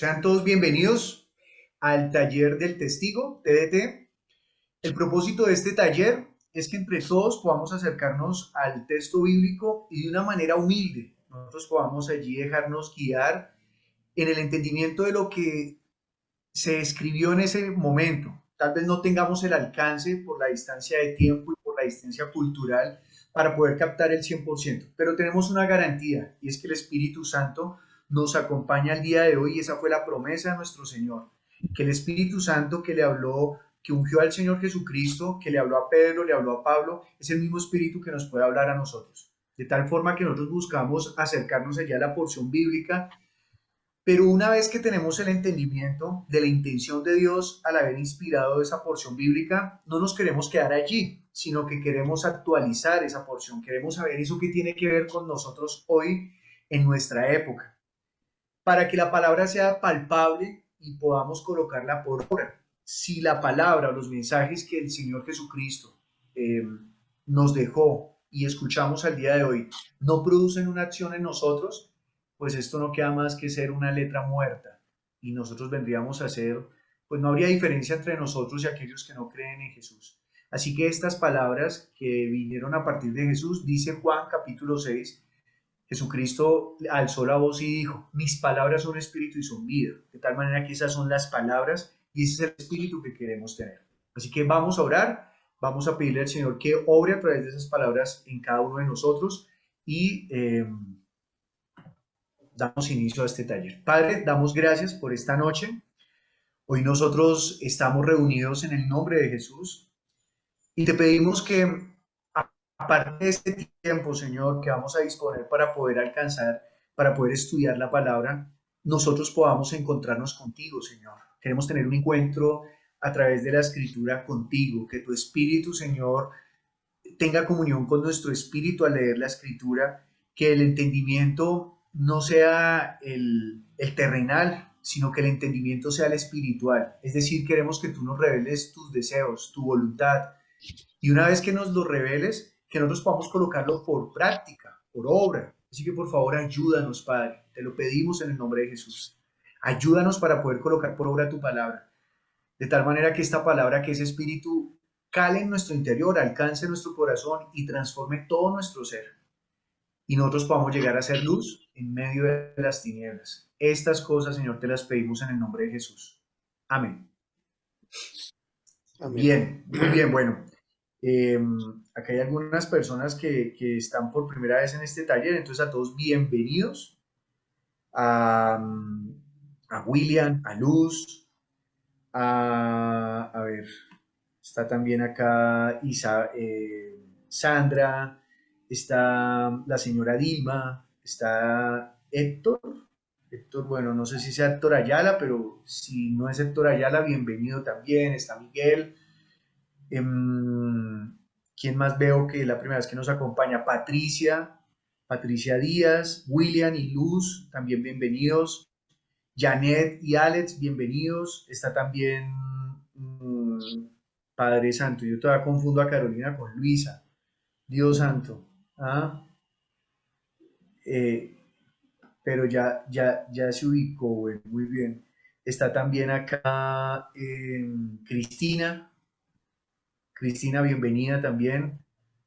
Sean todos bienvenidos al taller del testigo, TDT. El propósito de este taller es que entre todos podamos acercarnos al texto bíblico y de una manera humilde. Nosotros podamos allí dejarnos guiar en el entendimiento de lo que se escribió en ese momento. Tal vez no tengamos el alcance por la distancia de tiempo y por la distancia cultural para poder captar el 100%, pero tenemos una garantía y es que el Espíritu Santo nos acompaña el día de hoy y esa fue la promesa de nuestro Señor, que el Espíritu Santo que le habló, que ungió al Señor Jesucristo, que le habló a Pedro, le habló a Pablo, es el mismo Espíritu que nos puede hablar a nosotros. De tal forma que nosotros buscamos acercarnos allá a la porción bíblica, pero una vez que tenemos el entendimiento de la intención de Dios al haber inspirado esa porción bíblica, no nos queremos quedar allí, sino que queremos actualizar esa porción, queremos saber eso que tiene que ver con nosotros hoy en nuestra época, para que la palabra sea palpable y podamos colocarla por obra. Si la palabra o los mensajes que el Señor Jesucristo eh, nos dejó y escuchamos al día de hoy no producen una acción en nosotros, pues esto no queda más que ser una letra muerta y nosotros vendríamos a ser, pues no habría diferencia entre nosotros y aquellos que no creen en Jesús. Así que estas palabras que vinieron a partir de Jesús, dice Juan capítulo 6, Jesucristo alzó la voz y dijo, mis palabras son espíritu y son vida. De tal manera que esas son las palabras y ese es el espíritu que queremos tener. Así que vamos a orar, vamos a pedirle al Señor que obre a través de esas palabras en cada uno de nosotros y damos inicio a este taller. Padre, damos gracias por esta noche. Hoy nosotros estamos reunidos en el nombre de Jesús y te pedimos que aparte de este tiempo, Señor, que vamos a disponer para poder alcanzar, para poder estudiar la palabra, nosotros podamos encontrarnos contigo, Señor. Queremos tener un encuentro a través de la escritura contigo, que tu espíritu, Señor, tenga comunión con nuestro espíritu al leer la escritura, que el entendimiento no sea el terrenal, sino que el entendimiento sea el espiritual. Es decir, queremos que tú nos reveles tus deseos, tu voluntad, y una vez que nos lo reveles, que nosotros podamos colocarlo por práctica, por obra. Así que por favor ayúdanos, Padre. Te lo pedimos en el nombre de Jesús. Ayúdanos para poder colocar por obra tu palabra. De tal manera que esta palabra, que es espíritu, cale en nuestro interior, alcance nuestro corazón y transforme todo nuestro ser. Y nosotros podamos llegar a ser luz en medio de las tinieblas. Estas cosas, Señor, te las pedimos en el nombre de Jesús. Amén. Amén. Bien, muy bien, bueno. Eh, Acá hay algunas personas que están por primera vez en este taller, entonces a todos bienvenidos. A, a William, a Luz, a ver, está también acá Sandra, está la señora Dilma, está Héctor. Héctor, bueno, no sé si sea Héctor Ayala, pero si no es Héctor Ayala, bienvenido también. Está Miguel. ¿Quién más veo que es la primera vez que nos acompaña? Patricia Díaz, William y Luz, también bienvenidos. Janet y Alex, bienvenidos. Está también Padre Santo. Yo todavía confundo a Carolina con Luisa. Dios Santo. ¿Ah? Eh, pero ya se ubicó, bueno, muy bien. Está también acá Cristina. Cristina, bienvenida también.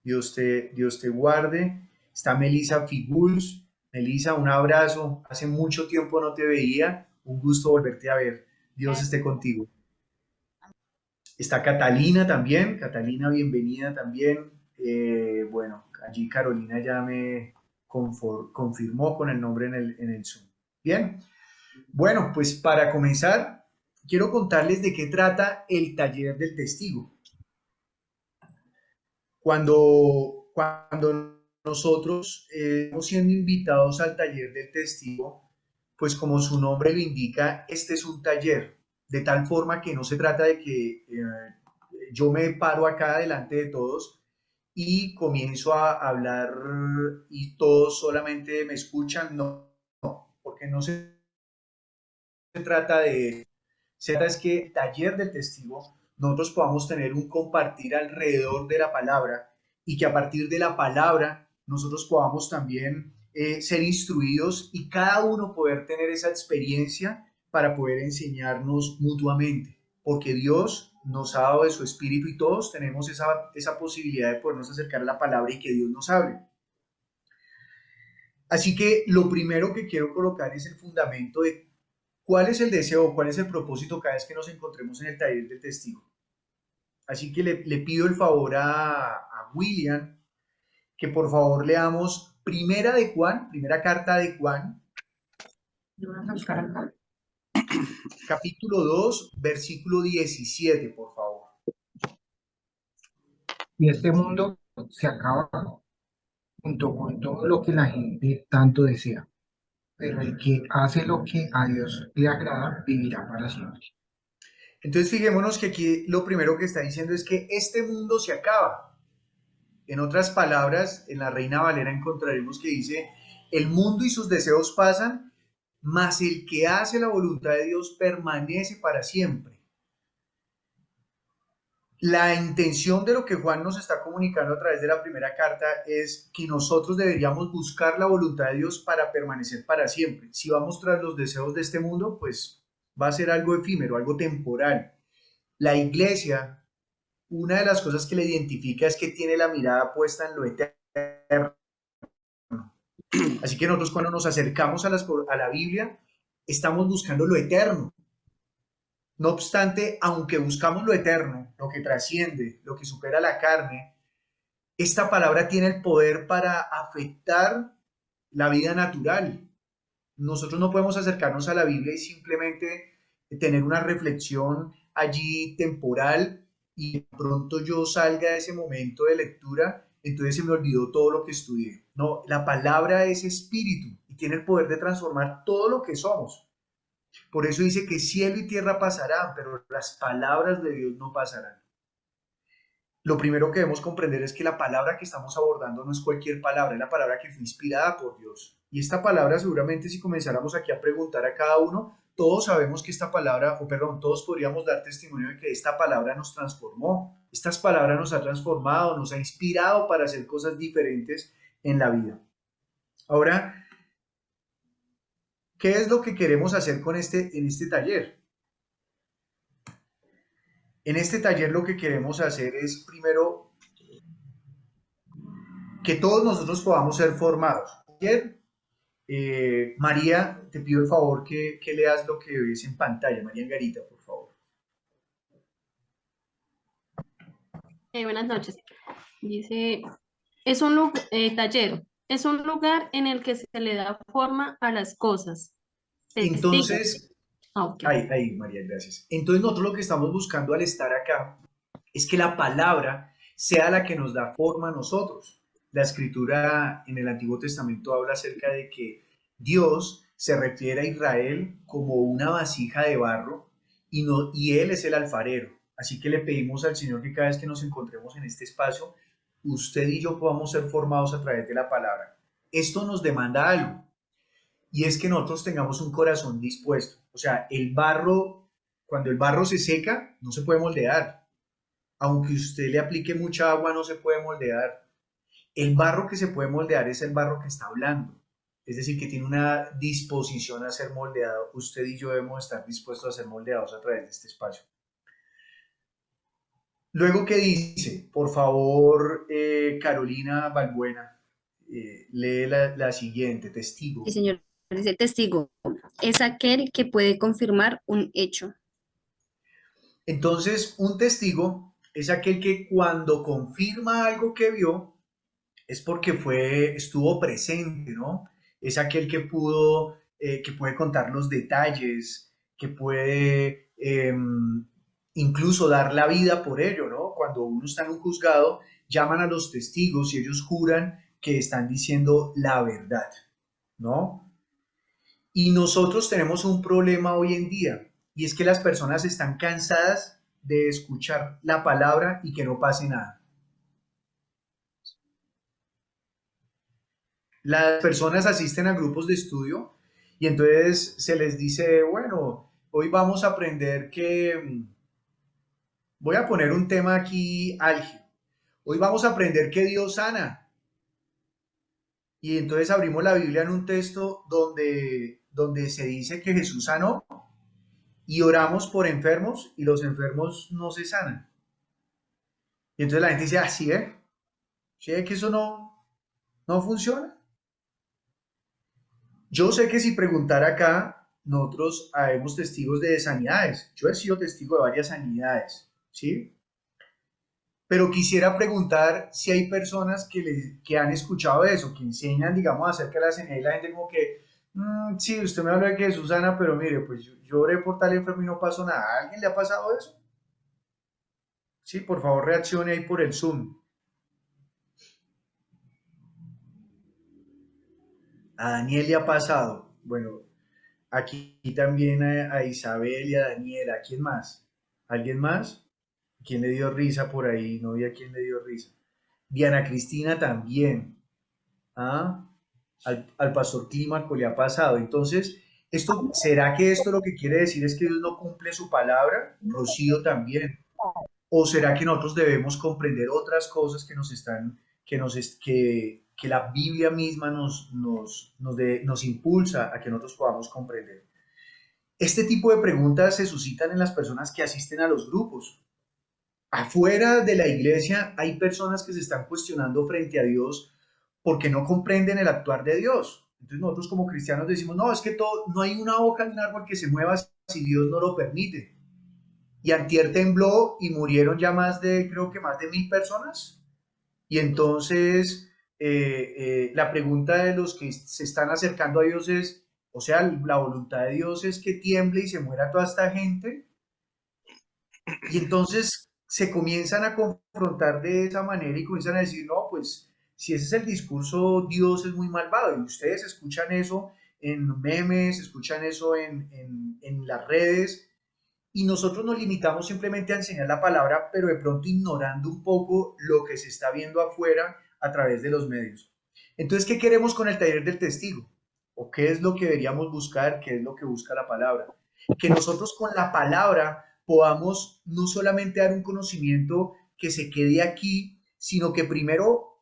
Dios te guarde. Está Melissa Figuls. Melissa, un abrazo. Hace mucho tiempo no te veía. Un gusto volverte a ver. Dios esté contigo. Está Catalina también. Catalina, bienvenida también. Bueno, allí Carolina ya me confirmó con el nombre en el Zoom. Bien. Bueno, pues para comenzar, quiero contarles de qué trata el taller del testigo. Cuando nosotros estamos siendo invitados al taller del testigo, pues como su nombre lo indica, este es un taller, de tal forma que no se trata de que yo me paro acá delante de todos y comienzo a hablar y todos solamente me escuchan, no, no, porque no se trata de se trata es que el taller del testigo nosotros podamos tener un compartir alrededor de la palabra y que a partir de la palabra nosotros podamos también ser instruidos y cada uno poder tener esa experiencia para poder enseñarnos mutuamente, porque Dios nos ha dado de su espíritu y todos tenemos esa posibilidad de podernos acercar a la palabra y que Dios nos hable. Así que lo primero que quiero colocar es el fundamento de cuál es el deseo, cuál es el propósito cada vez que nos encontremos en el taller del testigo. Así que le pido el favor a William que por favor leamos primera carta de Juan, capítulo 2, versículo 17, por favor. Y este mundo se acaba junto con todo lo que la gente tanto desea. Pero el que hace lo que a Dios le agrada vivirá para siempre. Entonces fijémonos que aquí lo primero que está diciendo es que este mundo se acaba. En otras palabras, en la Reina Valera encontraremos que dice, el mundo y sus deseos pasan, mas el que hace la voluntad de Dios permanece para siempre. La intención de lo que Juan nos está comunicando a través de la primera carta es que nosotros deberíamos buscar la voluntad de Dios para permanecer para siempre. Si vamos tras los deseos de este mundo, pues va a ser algo efímero, algo temporal. La iglesia, una de las cosas que le identifica es que tiene la mirada puesta en lo eterno. Así que nosotros cuando nos acercamos a la Biblia, estamos buscando lo eterno. No obstante, aunque buscamos lo eterno, lo que trasciende, lo que supera la carne, esta palabra tiene el poder para afectar la vida natural. Nosotros no podemos acercarnos a la Biblia y simplemente tener una reflexión allí temporal y de pronto yo salga de ese momento de lectura, entonces se me olvidó todo lo que estudié. No, la palabra es espíritu y tiene el poder de transformar todo lo que somos. Por eso dice que cielo y tierra pasarán, pero las palabras de Dios no pasarán. Lo primero que debemos comprender es que la palabra que estamos abordando no es cualquier palabra, es la palabra que fue inspirada por Dios. Y esta palabra seguramente si comenzáramos aquí a preguntar a cada uno, todos sabemos que esta palabra, o perdón, todos podríamos dar testimonio de que esta palabra nos transformó. Estas palabras nos ha transformado, nos ha inspirado para hacer cosas diferentes en la vida. Ahora, ¿qué es lo que queremos hacer en este taller? En este taller lo que queremos hacer es primero que todos nosotros podamos ser formados. Ayer, María, te pido el favor que leas lo que ves en pantalla. María Angarita, por favor. Buenas noches. Dice, taller, es un lugar en el que se le da forma a las cosas. Testigo. Entonces, Okay. ahí, María, gracias. Entonces nosotros lo que estamos buscando al estar acá es que la palabra sea la que nos da forma a nosotros. La escritura en el Antiguo Testamento habla acerca de que Dios se refiere a Israel como una vasija de barro y Él es el alfarero. Así que le pedimos al Señor que cada vez que nos encontremos en este espacio, usted y yo podamos ser formados a través de la palabra. Esto nos demanda algo y es que nosotros tengamos un corazón dispuesto. O sea, el barro, cuando el barro se seca, no se puede moldear. Aunque usted le aplique mucha agua, no se puede moldear. El barro que se puede moldear es el barro que está hablando. Es decir, que tiene una disposición a ser moldeado. Usted y yo debemos estar dispuestos a ser moldeados a través de este espacio. Luego, ¿qué dice? Por favor, Carolina Balbuena, lee la siguiente, testigo. Sí, señor. Dice testigo. Es aquel que puede confirmar un hecho. Entonces, un testigo es aquel que cuando confirma algo que vio, es porque estuvo presente, ¿no? Es aquel que puede contar los detalles, que puede incluso dar la vida por ello, ¿no? Cuando uno está en un juzgado, llaman a los testigos y ellos juran que están diciendo la verdad, ¿no? Y nosotros tenemos un problema hoy en día, y es que las personas están cansadas de escuchar la palabra y que no pase nada. Las personas asisten a grupos de estudio y entonces se les dice, bueno, hoy vamos a aprender voy a poner un tema aquí álgido, hoy vamos a aprender que Dios sana. Y entonces abrimos la Biblia en un texto donde se dice que Jesús sanó y oramos por enfermos y los enfermos no se sanan. Y entonces la gente dice, ah, ¿sí ve? ¿Sí ve que eso no funciona? Yo sé que si preguntar acá, nosotros habemos testigos de sanidades. Yo he sido testigo de varias sanidades, ¿sí? Pero quisiera preguntar si hay personas que han escuchado eso, que enseñan, digamos, acerca de la sanidad y la gente como que, sí, usted me habla de que Susana, pero mire, pues yo oré por tal enfermo y no pasó nada. ¿A alguien le ha pasado eso? Sí, por favor, reaccione ahí por el Zoom. A Daniel le ha pasado. Bueno, aquí también a Isabel y a Daniela. ¿A quién más? ¿Alguien más? ¿Quién le dio risa por ahí? No vi a quién le dio risa. Diana Cristina también. ¿Ah? Al pastor Clímaco le ha pasado. Entonces, ¿será que esto lo que quiere decir es que Dios no cumple su palabra? Rocío también. ¿O será que nosotros debemos comprender otras cosas que nos están, que la Biblia misma nos impulsa a que nosotros podamos comprender? Este tipo de preguntas se suscitan en las personas que asisten a los grupos. Afuera de la iglesia hay personas que se están cuestionando frente a Dios porque no comprenden el actuar de Dios. Entonces nosotros como cristianos decimos, no, es que no hay una hoja de un árbol que se mueva si Dios no lo permite. Y antier tembló y murieron ya creo que más de 1000 personas. Y entonces la pregunta de los que se están acercando a Dios es, o sea, la voluntad de Dios es que tiemble y se muera toda esta gente. Y entonces se comienzan a confrontar de esa manera y comienzan a decir, no, pues si ese es el discurso, Dios es muy malvado. Y ustedes escuchan eso en memes, escuchan eso en las redes, y nosotros nos limitamos simplemente a enseñar la palabra, pero de pronto ignorando un poco lo que se está viendo afuera a través de los medios. Entonces, ¿qué queremos con el taller del testigo? ¿O qué es lo que deberíamos buscar? ¿Qué es lo que busca la palabra? Que nosotros con la palabra podamos no solamente dar un conocimiento que se quede aquí, sino que primero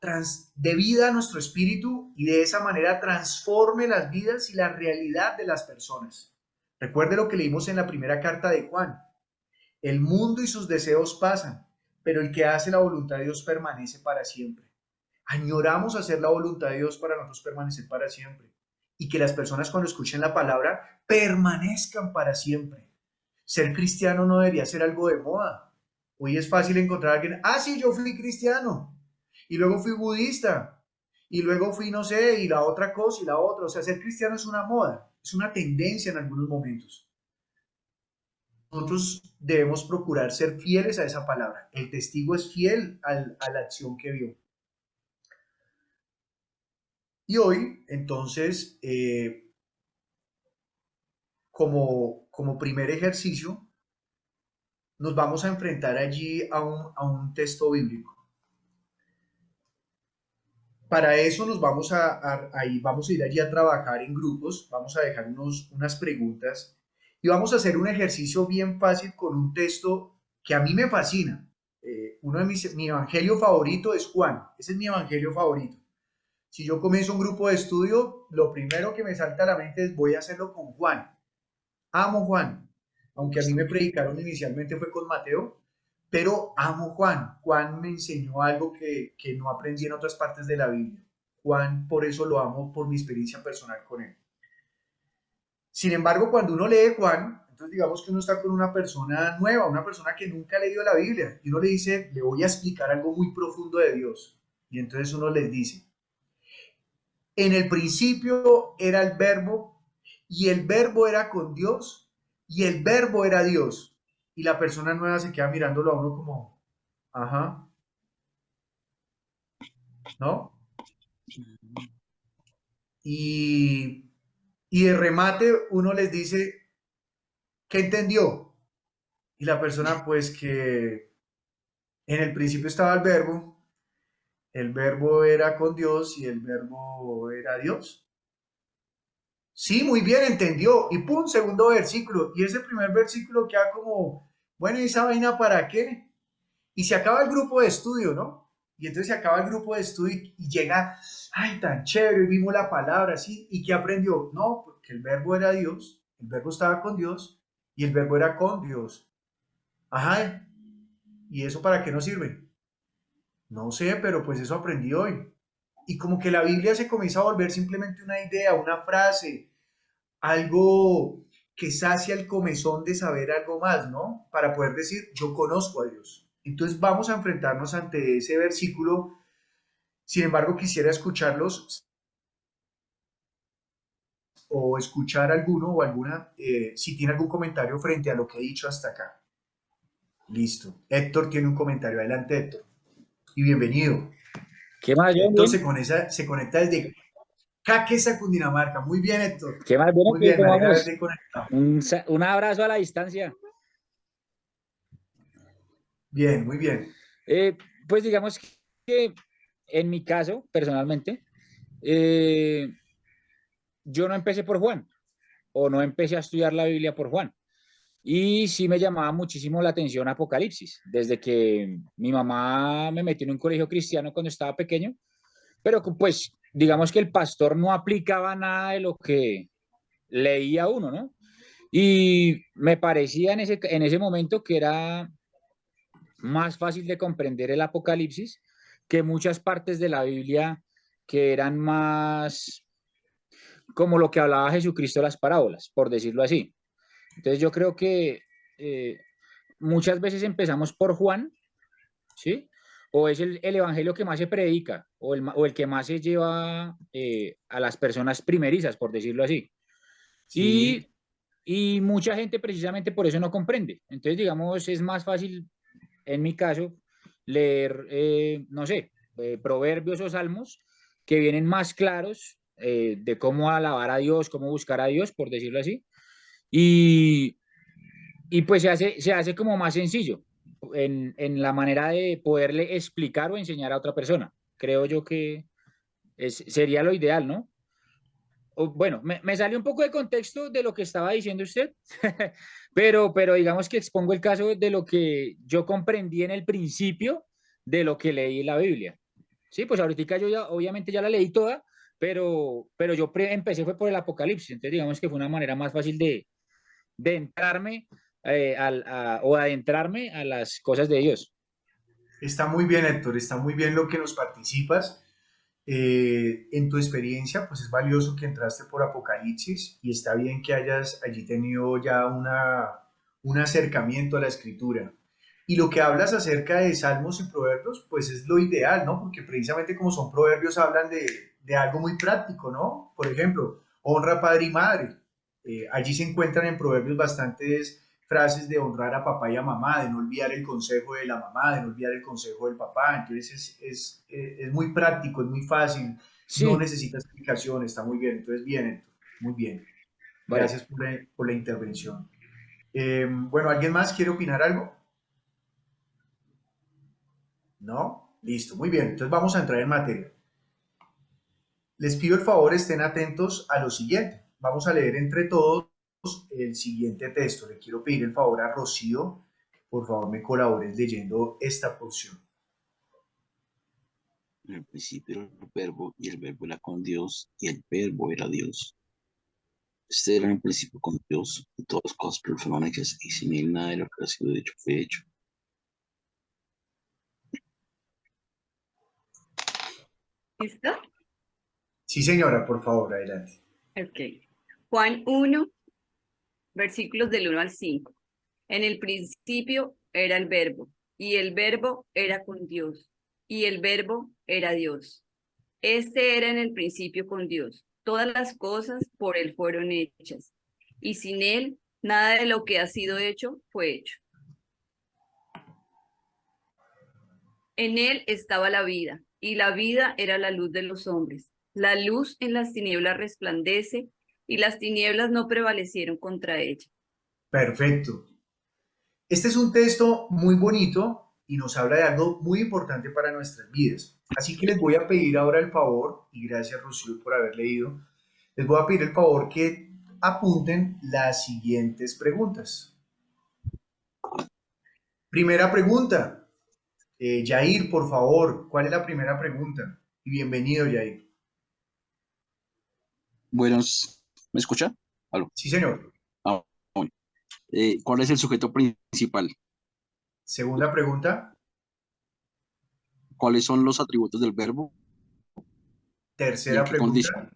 dé vida a nuestro espíritu y de esa manera transforme las vidas y la realidad de las personas. Recuerde lo que leímos en la primera carta de Juan. El mundo y sus deseos pasan, pero el que hace la voluntad de Dios permanece para siempre. Añoramos hacer la voluntad de Dios para nosotros permanecer para siempre. Y que las personas cuando escuchen la palabra permanezcan para siempre. Ser cristiano no debería ser algo de moda. Hoy es fácil encontrar a alguien, ah, sí, yo fui cristiano. Y luego fui budista. Y luego fui, no sé, y la otra cosa y la otra. O sea, ser cristiano es una moda, es una tendencia en algunos momentos. Nosotros debemos procurar ser fieles a esa palabra. El testigo es fiel a la acción que vio. Y hoy, entonces, como primer ejercicio, nos vamos a enfrentar allí a un texto bíblico. Para eso nos vamos vamos a ir allí a trabajar en grupos, vamos a dejar unas preguntas y vamos a hacer un ejercicio bien fácil con un texto que a mí me fascina. Mi evangelio favorito es Juan, ese es mi evangelio favorito. Si yo comienzo un grupo de estudio, lo primero que me salta a la mente es voy a hacerlo con Juan. Amo Juan, aunque a mí me predicaron inicialmente fue con Mateo, pero amo Juan. Juan me enseñó algo que no aprendí en otras partes de la Biblia. Juan, por eso lo amo, por mi experiencia personal con él. Sin embargo, cuando uno lee Juan, entonces digamos que uno está con una persona nueva, una persona que nunca ha leído la Biblia, y uno le dice, le voy a explicar algo muy profundo de Dios. Y entonces uno les dice, en el principio era el verbo, y el verbo era con Dios, y el verbo era Dios. Y la persona nueva se queda mirándolo a uno como, ajá, ¿no? Y, y de remate uno les dice, ¿qué entendió? Y la persona, pues que en el principio estaba el verbo era con Dios y el verbo era Dios. Sí, muy bien, entendió. Y pum, segundo versículo. Y ese primer versículo queda como, bueno, ¿y esa vaina para qué? Y se acaba el grupo de estudio, ¿no? Y entonces se acaba el grupo de estudio y llega, ay, tan chévere, vimos la palabra, ¿sí? ¿Y qué aprendió? No, porque el verbo era Dios, el verbo estaba con Dios y el verbo era con Dios. Ajá, ¿y eso para qué nos sirve? No sé, pero pues eso aprendí hoy. Y como que la Biblia se comienza a volver simplemente una idea, una frase, algo que sacia el comezón de saber algo más, ¿no? Para poder decir, yo conozco a Dios. Entonces vamos a enfrentarnos ante ese versículo. Sin embargo, quisiera escucharlos o escuchar alguno o alguna, si tiene algún comentario frente a lo que he dicho hasta acá. Listo. Héctor tiene un comentario. Adelante, Héctor. Y bienvenido. ¿Qué más, John? Héctor Bien. se conecta desde Caquesa, Cundinamarca. Muy bien, Héctor. ¿Qué más, bien? Muy bien, me ¿Cómo alegra vamos? haberte conectado. Un abrazo a la distancia. Bien, muy bien. Pues digamos que en mi caso, personalmente, eh, yo no empecé por Juan o no empecé a estudiar la Biblia por Juan. Y sí me llamaba muchísimo la atención Apocalipsis, desde que mi mamá me metió en un colegio cristiano cuando estaba pequeño, pero pues digamos que el pastor no aplicaba nada de lo que leía uno, ¿no? Y me parecía en ese momento que era más fácil de comprender el Apocalipsis que muchas partes de la Biblia que eran más como lo que hablaba Jesucristo de las parábolas, por decirlo así. Entonces yo creo que eh, muchas veces empezamos por Juan, ¿sí? O es el evangelio que más se predica, o el que más se lleva a las personas primerizas, por decirlo así. Sí, Y, y mucha gente precisamente por eso no comprende. Entonces, digamos, es más fácil, en mi caso, leer, no sé, proverbios o salmos que vienen más claros de cómo alabar a Dios, cómo buscar a Dios, por decirlo así. Y, y pues se hace como más sencillo en la manera de poderle explicar o enseñar a otra persona. Creo yo que sería lo ideal, ¿no? Bueno, me salió un poco de contexto de lo que estaba diciendo usted, pero digamos que expongo el caso de lo que yo comprendí en el principio de lo que leí en la Biblia. Sí, pues ahorita yo ya, obviamente ya la leí toda, pero yo empecé fue por el Apocalipsis, entonces digamos que fue una manera más fácil de entrarme o adentrarme a las cosas de Dios. está muy bien, Héctor. Está muy bien lo que nos participas. En tu experiencia, pues es valioso que entraste por Apocalipsis y está bien que hayas allí tenido ya un acercamiento a la escritura. Y lo que hablas acerca de salmos y proverbios, pues es lo ideal, ¿no? Porque precisamente como son proverbios, hablan de algo muy práctico, ¿no? Por ejemplo, honra a padre y madre. Allí se encuentran en proverbios bastantes frases de honrar a papá y a mamá, de no olvidar el consejo de la mamá, de no olvidar el consejo del papá. Entonces es muy práctico, es muy fácil, no Sí, necesita explicación, está muy bien. Entonces, bien, Héctor, muy bien. vale. Gracias por la intervención. Bueno, ¿alguien más quiere opinar algo? ¿No? Listo, muy bien. Entonces vamos a entrar en materia. Les pido el favor, estén atentos a lo siguiente. Vamos a leer entre todos el siguiente texto. Le quiero pedir el favor a Rocío, por favor me colabores leyendo esta porción. En el principio era el verbo, y el verbo era con Dios, y el verbo era Dios. Este era en el principio con Dios, y todas las cosas por él fueron hechas, y sin él nada de lo que ha sido hecho fue hecho. ¿Listo? Sí, señora, por favor, adelante. Ok. Juan 1, versículos del 1 al 5. En el principio era el verbo, y el verbo era con Dios, y el verbo era Dios. Este era en el principio con Dios. Todas las cosas por él fueron hechas, y sin él nada de lo que ha sido hecho fue hecho. En él estaba la vida, y la vida era la luz de los hombres. La luz en las tinieblas resplandece, y las tinieblas no prevalecieron contra ella. Perfecto. Este es un texto muy bonito y nos habla de algo muy importante para nuestras vidas. Así que les voy a pedir ahora el favor, y gracias Rocío por haber leído, les voy a pedir el favor que apunten las siguientes preguntas. Primera pregunta, Yair, por favor, ¿cuál es la primera pregunta? Y bienvenido, Yair. Buenos, ¿me escucha? Aló. Sí, señor. Ah, bueno. ¿Cuál es el sujeto principal? Segunda pregunta. ¿Cuáles son los atributos del verbo? ¿Y Tercera pregunta.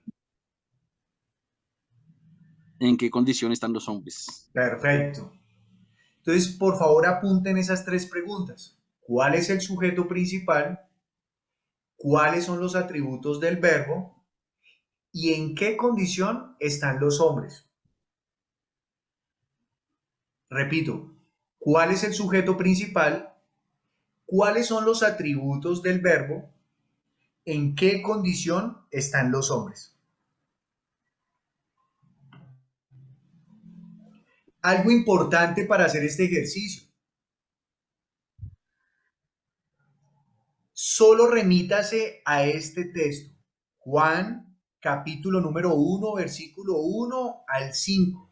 en qué condición están los hombres? Perfecto. Entonces, por favor, apunten esas tres preguntas. ¿Cuál es el sujeto principal? ¿Cuáles son los atributos del verbo? ¿Y en qué condición están los hombres? Repito, ¿cuál es el sujeto principal? ¿Cuáles son los atributos del verbo? ¿En qué condición están los hombres? Algo importante para hacer este ejercicio. Solo remítase a este texto. Juan, capítulo número 1, versículo 1 al 5.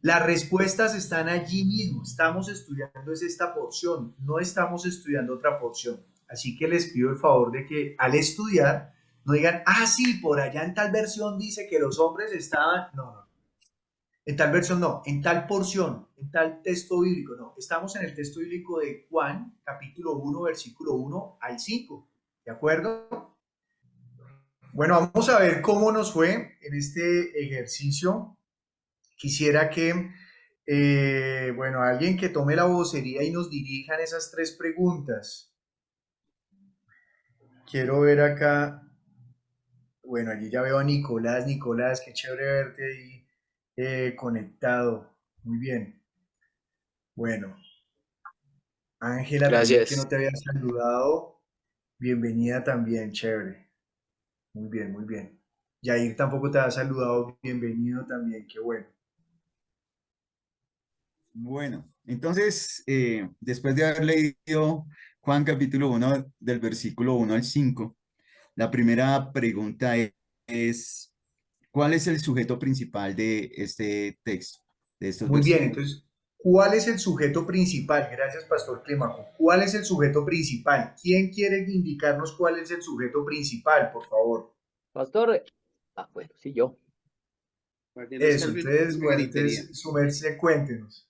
Las respuestas están allí mismo. Estamos estudiando es esta porción, no estamos estudiando otra porción. Así que les pido el favor de que al estudiar no digan, ah, sí, por allá en tal versión dice que los hombres estaban. No, no. En tal versión no, en tal porción, en tal texto bíblico, no. Estamos en el texto bíblico de Juan, capítulo 1, versículo 1 al 5. ¿De acuerdo? Bueno, vamos a ver cómo nos fue en este ejercicio. Quisiera que, bueno, alguien que tome la vocería y nos dirijan esas tres preguntas. Quiero ver acá, bueno, allí ya veo a Nicolás. Nicolás, qué chévere verte ahí conectado. Muy bien. Bueno, Ángela también que no Gracias. te había saludado. Bienvenida también, chévere. Muy bien, muy bien. Yair tampoco te ha saludado. Bienvenido también, qué bueno. Bueno, entonces, después de haber leído Juan capítulo 1 del versículo 1 al 5, la primera pregunta es, ¿cuál es el sujeto principal de este texto, de estos Muy bien, versículos? entonces, ¿cuál es el sujeto principal? Gracias, Pastor Clímaco. ¿Cuál es el sujeto principal? ¿Quién quiere indicarnos cuál es el sujeto principal, por favor? Pastor, bueno, sí, yo. Eso, entonces, bueno, entonces, su merced, cuéntenos.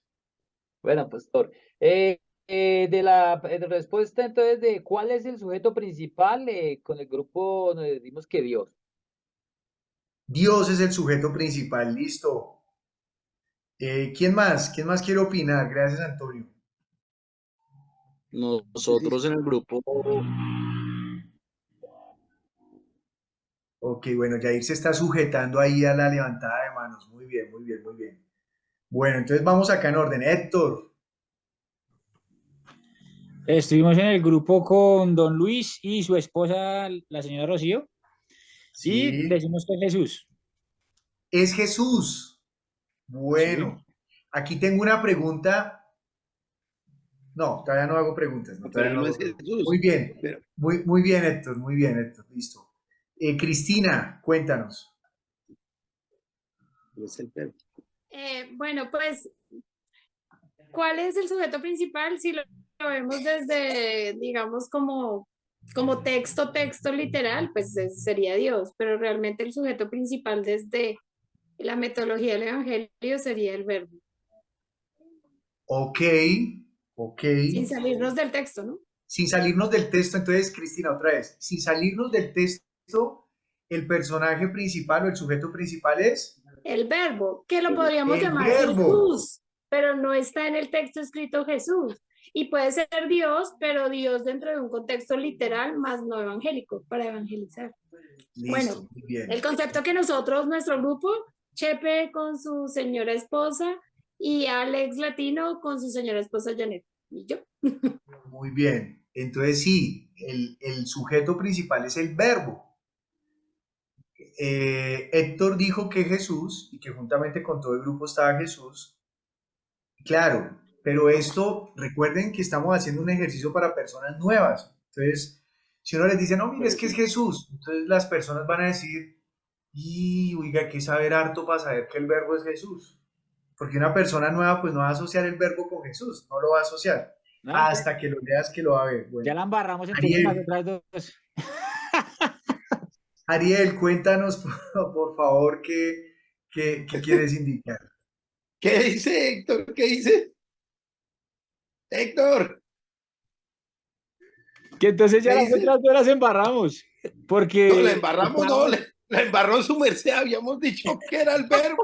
Bueno, pastor. De respuesta entonces de cuál es el sujeto principal, con el grupo nos decimos que Dios. Dios es el sujeto principal, listo. ¿Quién más? ¿Quién más quiere opinar? Gracias, Antonio. Nosotros en el grupo, Ok, bueno, Jair se está sujetando ahí a la levantada de manos. Muy bien, muy bien, muy bien. Bueno, entonces vamos acá en orden. Héctor, Estuvimos en el grupo con don Luis y su esposa, la señora Rocío, y sí, decimos que Jesús. es Jesús. Sí. Bueno, aquí tengo una pregunta. No, todavía no hago preguntas, no, pero todavía él no no hago es preguntas. Jesús, Muy bien, pero muy bien, Héctor, listo. Cristina, cuéntanos. él es el verbo. Bueno, pues, ¿cuál es el sujeto principal? Si lo vemos desde, digamos, como texto literal, pues sería Dios, pero realmente el sujeto principal desde la metodología del Evangelio sería el verbo, Ok, ok. sin salirnos del texto, ¿no? Sin salirnos del texto, entonces, Cristina, otra vez, sin salirnos del texto, el personaje principal o el sujeto principal es El verbo, que lo podríamos el llamar verbo. Jesús, pero no está en el texto escrito Jesús. Y puede ser Dios, pero Dios dentro de un contexto literal, más no evangélico, para evangelizar. Listo, Bueno, muy bien. el concepto que nosotros, nuestro grupo, Chepe con su señora esposa y Alex Latino con su señora esposa Janet. Y yo. Muy bien. Entonces, sí, el sujeto principal es el verbo. Héctor dijo que Jesús y que juntamente con todo el grupo estaba Jesús. Claro, pero esto, recuerden que estamos haciendo un ejercicio para personas nuevas. Entonces, si uno les dice, no, mire, es que es Jesús, entonces las personas van a decir, y oiga, hay que saber harto para saber que el verbo es Jesús. Porque una persona nueva, pues no va a asociar el verbo con Jesús, no lo va a asociar. No, entonces, Hasta que lo leas que lo va a ver. ya Bueno, la embarramos entonces en las Ariel, otras dos. Ariel, cuéntanos por favor qué quieres indicar. ¿Qué dice Héctor? ¿Qué dice? Héctor, Que entonces ya ¿qué las dice? otras no las embarramos, No, la porque embarramos, no, la embarró su merced, habíamos dicho que era el verbo.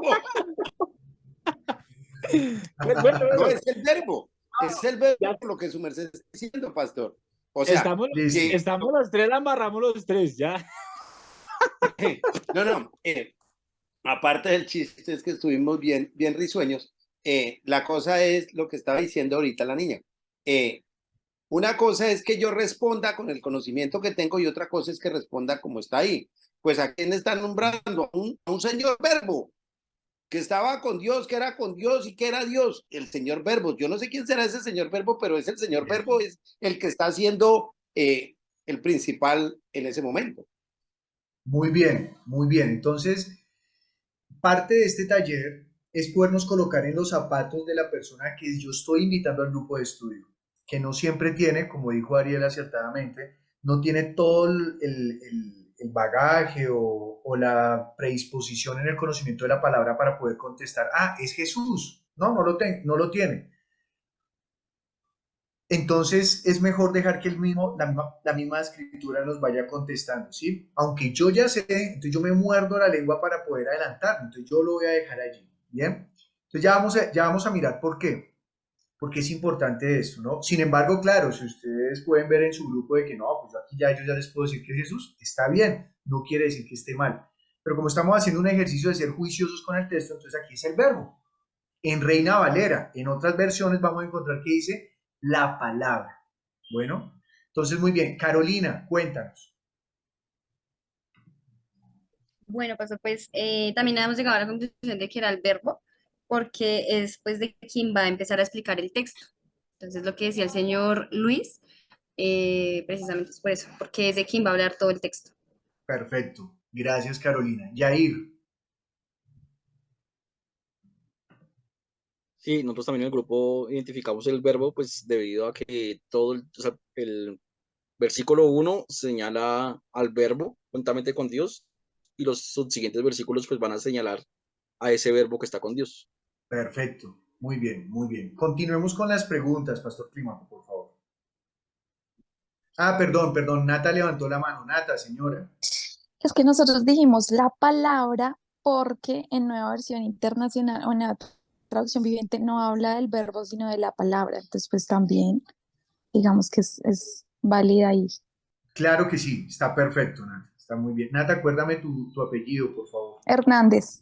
No, es el verbo. Es el verbo ya lo que su merced está diciendo, pastor. O sea, estamos, que estamos los tres, la embarramos los tres, ya. no, aparte del chiste es que estuvimos bien risueños. La cosa es lo que estaba diciendo ahorita la niña. Una cosa es que yo responda con el conocimiento que tengo y otra cosa es que responda como está ahí. Pues ¿a quién están nombrando? A un señor verbo que estaba con Dios, que era con Dios y que era Dios, el señor verbo. Yo no sé quién será ese señor verbo, pero es el señor verbo, es el que está siendo el principal en ese momento. Muy bien, muy bien. Entonces, parte de este taller es podernos colocar en los zapatos de la persona que yo estoy invitando al grupo de estudio, que no siempre tiene, como dijo Ariel acertadamente, no tiene todo el bagaje o la predisposición en el conocimiento de la palabra para poder contestar, ah, es Jesús. No, no lo tiene. Entonces es mejor dejar que la misma escritura nos vaya contestando, ¿sí? Aunque yo ya sé, entonces yo me muerdo la lengua para poder adelantarme, entonces yo lo voy a dejar allí, ¿bien? Entonces ya vamos a mirar por qué, porque es importante esto, ¿no? Sin embargo, claro, si ustedes pueden ver en su grupo de que no, pues aquí ya yo ya les puedo decir que es Jesús, está bien, no quiere decir que esté mal. Pero como estamos haciendo un ejercicio de ser juiciosos con el texto, entonces aquí es el verbo. En Reina Valera, en otras versiones vamos a encontrar que dice la palabra. Bueno, entonces muy bien. Carolina, cuéntanos. Bueno, pues también hemos llegado a la conclusión de que era el verbo, porque es pues de quien va a empezar a explicar el texto. Entonces, lo que decía el señor Luis, precisamente es por eso, porque es de quien va a hablar todo el texto. Perfecto. Gracias, Carolina. Yair. Sí, nosotros también en el grupo identificamos el verbo, pues debido a que o sea, el versículo 1 señala al verbo juntamente con Dios y los subsiguientes versículos pues van a señalar a ese verbo que está con Dios. Perfecto. Muy bien, muy bien. Continuemos con las preguntas, Pastor Clímaco, por favor. Ah, perdón. Nata levantó la mano. Nata, señora. Es que nosotros dijimos la palabra porque en Nueva Versión Internacional o en la traducción viviente no habla del verbo, sino de la palabra. Entonces, pues también digamos que es válida ahí. Claro que sí, está perfecto, Nata. Está muy bien. Nata, acuérdame tu apellido, por favor. Hernández.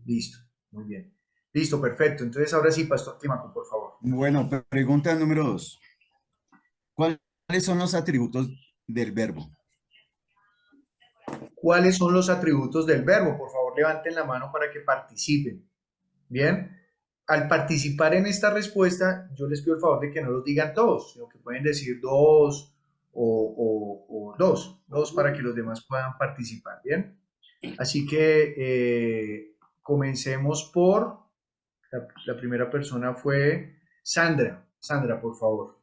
Listo, muy bien. Listo, perfecto. Entonces, ahora sí, Pastor Clímaco, por favor. Bueno, pregunta número 2. ¿Cuáles son los atributos del verbo? ¿Cuáles son los atributos del verbo? Por favor, levanten la mano para que participen. Bien, al participar en esta respuesta, yo les pido el favor de que no los digan todos, sino que pueden decir dos o dos para que los demás puedan participar. Bien, así que comencemos por la primera persona fue Sandra. Sandra, por favor.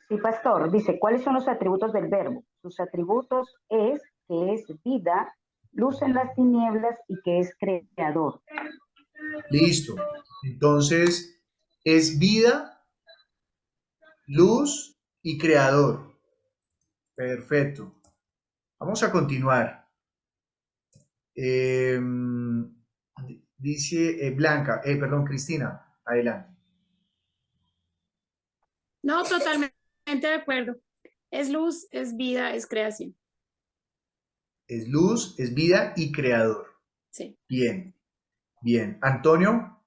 Sí, pastor, dice, ¿cuáles son los atributos del verbo? Sus atributos es que es vida, luz en las tinieblas y que es creador. Listo. Entonces, es vida, luz y creador. Perfecto. Vamos a continuar. Dice Blanca, perdón, Cristina, adelante. No, totalmente de acuerdo. Es luz, es vida, es creación. Es luz, es vida y creador. Sí. Bien, bien. Antonio.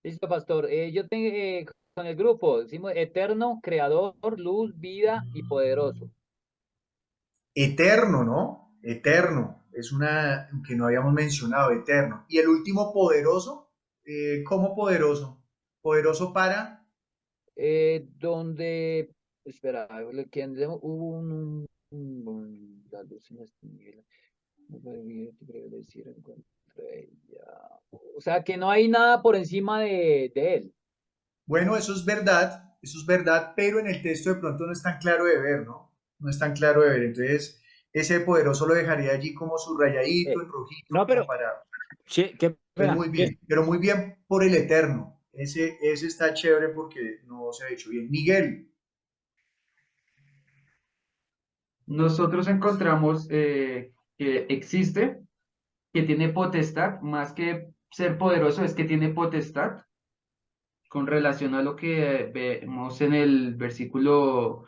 Listo, pastor. Yo tengo con el grupo, decimos eterno, creador, luz, vida y poderoso. Eterno, ¿no? Eterno. Es una que no habíamos mencionado, eterno. Y el último, poderoso. ¿Cómo poderoso? Poderoso para... Donde, espera, ¿quién hubo la luz en las tinieblas? O sea, que no hay nada por encima de él. Bueno, eso es verdad, pero en el texto de pronto no es tan claro de ver, ¿no? No es tan claro de ver. Entonces, ese poderoso lo dejaría allí como subrayadito, en rojito, No, como pero para... sí, qué Pues pena. muy bien, pero muy bien por el Eterno. Ese está chévere porque no se ha hecho bien. Miguel, Nosotros encontramos que existe, que tiene potestad, más que ser poderoso, es que tiene potestad con relación a lo que vemos en el versículo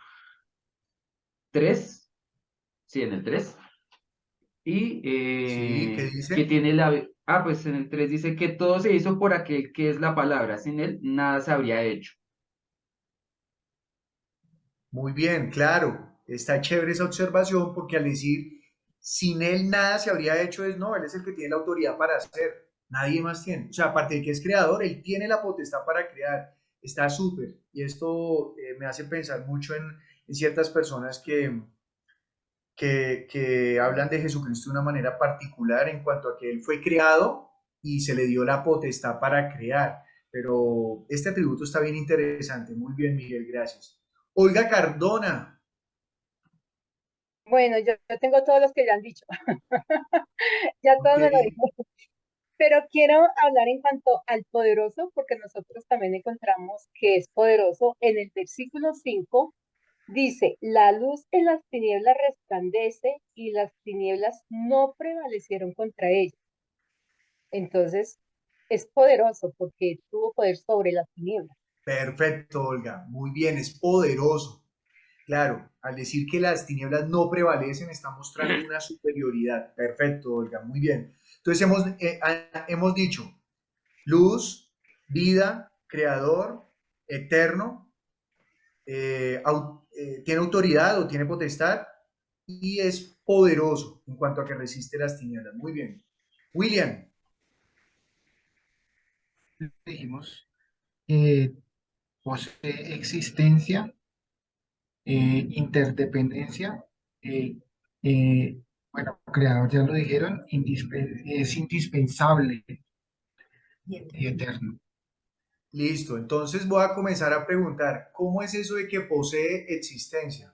3, sí, en el 3, y sí, ¿qué que dice? tiene pues en el 3 dice que todo se hizo por aquel que es la palabra, sin él nada se habría hecho. Muy bien, claro. Está chévere esa observación porque al decir sin él nada se habría hecho es no, él es el que tiene la autoridad para hacer. Nadie más tiene. O sea, aparte de que es creador, él tiene la potestad para crear. Está súper. Y esto me hace pensar mucho en ciertas personas que hablan de Jesucristo de una manera particular en cuanto a que Él fue creado y se le dio la potestad para crear. Pero este atributo está bien interesante. Muy bien, Miguel, gracias. Olga Cardona. Bueno, yo tengo todos los que ya han dicho. Ya Ok, todos me lo dijo. Pero quiero hablar en cuanto al poderoso, porque nosotros también encontramos que es poderoso. En el versículo 5 dice, la luz en las tinieblas resplandece y las tinieblas no prevalecieron contra ella. Entonces, es poderoso porque tuvo poder sobre las tinieblas. perfecto, Olga. Muy bien, es poderoso. Claro, al decir que las tinieblas no prevalecen, está mostrando una superioridad. Perfecto, Olga, muy bien. Entonces hemos dicho luz, vida, creador, eterno, tiene autoridad o tiene potestad y es poderoso en cuanto a que resiste las tinieblas. Muy bien. William, Dijimos que posee existencia, interdependencia, eh, bueno, creador ya lo dijeron, es indispensable y eterno. listo. Entonces voy a comenzar a preguntar, ¿cómo es eso de que posee existencia?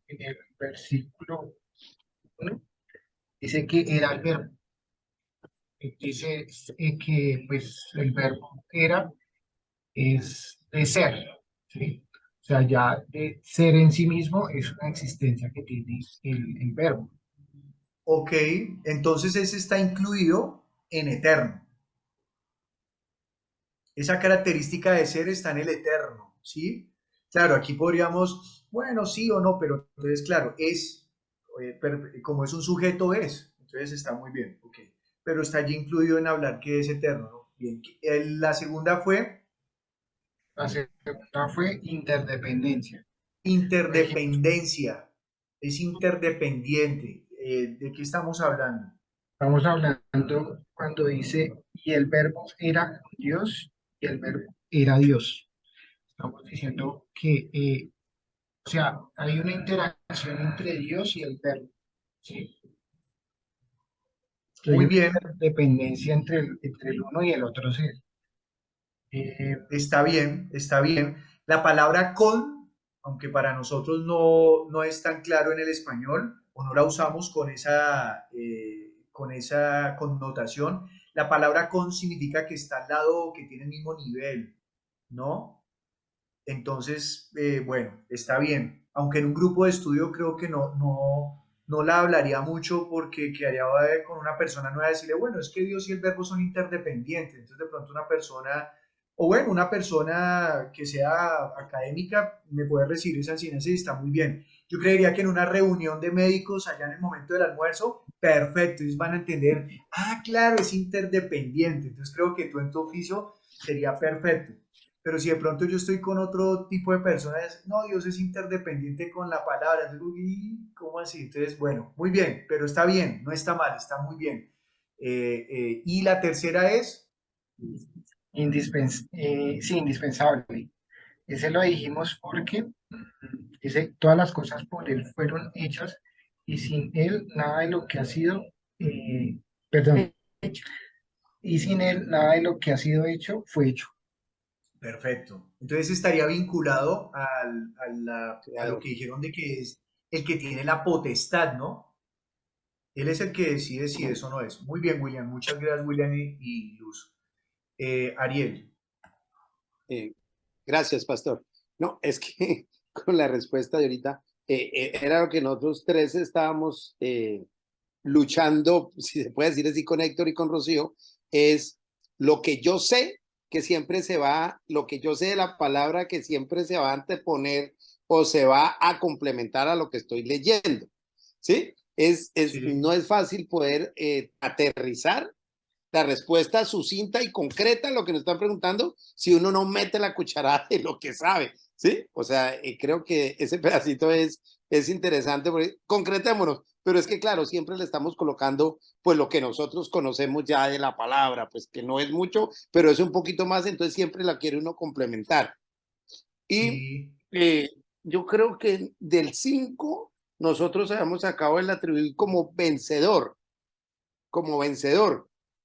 En el versículo 1 dice que era el verbo. Dice que pues el verbo era, es de ser, ¿sí? O sea, ya de ser en sí mismo es una existencia que tiene el verbo. Ok, entonces ese está incluido en eterno. Esa característica de ser está en el eterno, ¿sí? Claro, aquí podríamos, bueno, sí o no, pero entonces, claro, es, como es un sujeto, es. Entonces está muy bien, ok. Pero está allí incluido en hablar que es eterno, ¿no? Bien, la segunda fue La segunda fue interdependencia. Dijimos, interdependencia, es interdependiente. ¿De qué estamos hablando? estamos hablando cuando dice, y el verbo era Dios, y el verbo era Dios. Estamos diciendo que, o sea, hay una interacción entre Dios y el verbo, ¿sí? Que hay Muy una bien, interdependencia entre el uno y el otro ser. Eh, está bien, está bien. La palabra con, aunque para nosotros no es tan claro en el español, o no la usamos con esa connotación, la palabra con significa que está al lado, que tiene el mismo nivel, ¿no? Entonces, bueno, está bien. Aunque en un grupo de estudio creo que no la hablaría mucho porque quedaría con una persona nueva decirle, bueno, es que Dios y el verbo son interdependientes. Entonces, de pronto una persona, o bueno, una persona que sea académica me puede recibir esa enseñanza y está muy bien. Yo creería que en una reunión de médicos allá en el momento del almuerzo, perfecto, ellos van a entender, ah, claro, es interdependiente. Entonces, creo que tú en tu oficio sería perfecto. Pero si de pronto yo estoy con otro tipo de personas, no, Dios es interdependiente con la palabra. Entonces, uy, ¿cómo así? Entonces, bueno, muy bien, pero está bien, no está mal, está muy bien. Y la tercera es, sí, indispensable. Ese lo dijimos porque dice, todas las cosas por Él fueron hechas y sin Él nada de lo que ha sido, perdón, y sin Él nada de lo que ha sido hecho fue hecho. perfecto. Entonces estaría vinculado a lo creador. que dijeron de que es el que tiene la potestad, ¿no? Él es el que decide si eso no es. Muy bien, William. Muchas gracias, William y Luz. Ariel. Gracias, pastor. No, es que con la respuesta de ahorita, era lo que nosotros tres estábamos luchando, si se puede decir así, con Héctor y con Rocío, es lo que yo sé que siempre se va, lo que yo sé de la palabra que siempre se va a anteponer o se va a complementar a lo que estoy leyendo, ¿sí? No es fácil poder aterrizar la respuesta sucinta y concreta a lo que nos están preguntando si uno no mete la cucharada de lo que sabe, ¿sí? O sea, creo que ese pedacito es interesante, porque concretémonos, pero es que claro, siempre le estamos colocando pues lo que nosotros conocemos ya de la palabra, pues que no es mucho, pero es un poquito más, entonces siempre la quiere uno complementar. Y yo creo que del 5 nosotros habíamos sacado el atribuir como vencedor,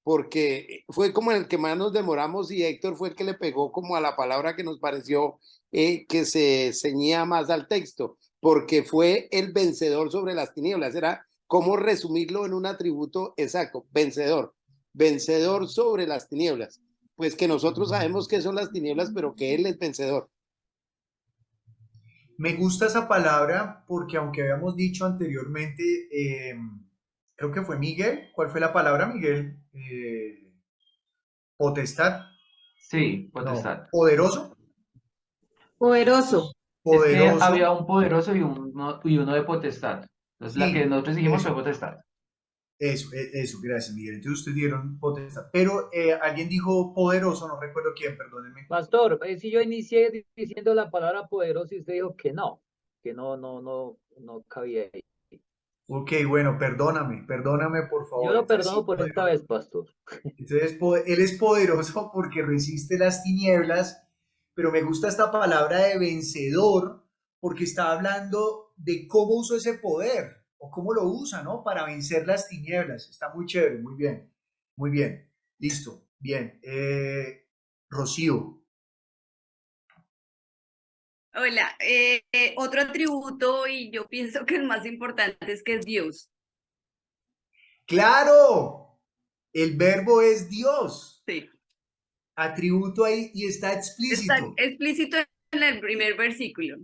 porque fue como el que más nos demoramos y Héctor fue el que le pegó como a la palabra que nos pareció que se ceñía más al texto, porque fue el vencedor sobre las tinieblas. Era cómo resumirlo en un atributo exacto, vencedor sobre las tinieblas. Pues que nosotros sabemos qué son las tinieblas, pero que él es vencedor. Me gusta esa palabra porque aunque habíamos dicho anteriormente, creo que fue Miguel. ¿Cuál fue la palabra, Miguel? Potestad. Sí, potestad. No, poderoso. Poderoso. Es que Poderoso. había un poderoso y uno de potestad. Entonces la Sí, que nosotros dijimos eso. fue potestad. Eso, gracias, Miguel. Entonces ustedes dieron potestad. Pero alguien dijo poderoso, no recuerdo quién, perdónenme. Pastor, si yo inicié diciendo la palabra poderoso y usted dijo que no cabía ahí. Ok, bueno, perdóname, por favor. Yo lo Entonces, sí, perdono por esta vez, pastor. Entonces, él es poderoso porque resiste las tinieblas, pero me gusta esta palabra de vencedor porque está hablando de cómo usó ese poder o cómo lo usa, ¿no? Para vencer las tinieblas. Está muy chévere, muy bien, muy bien. Listo, bien. Rocío. Hola, otro atributo y yo pienso que el más importante es que es Dios. ¡Claro! El verbo es Dios. Sí. Atributo ahí y está explícito. Está explícito en el primer versículo.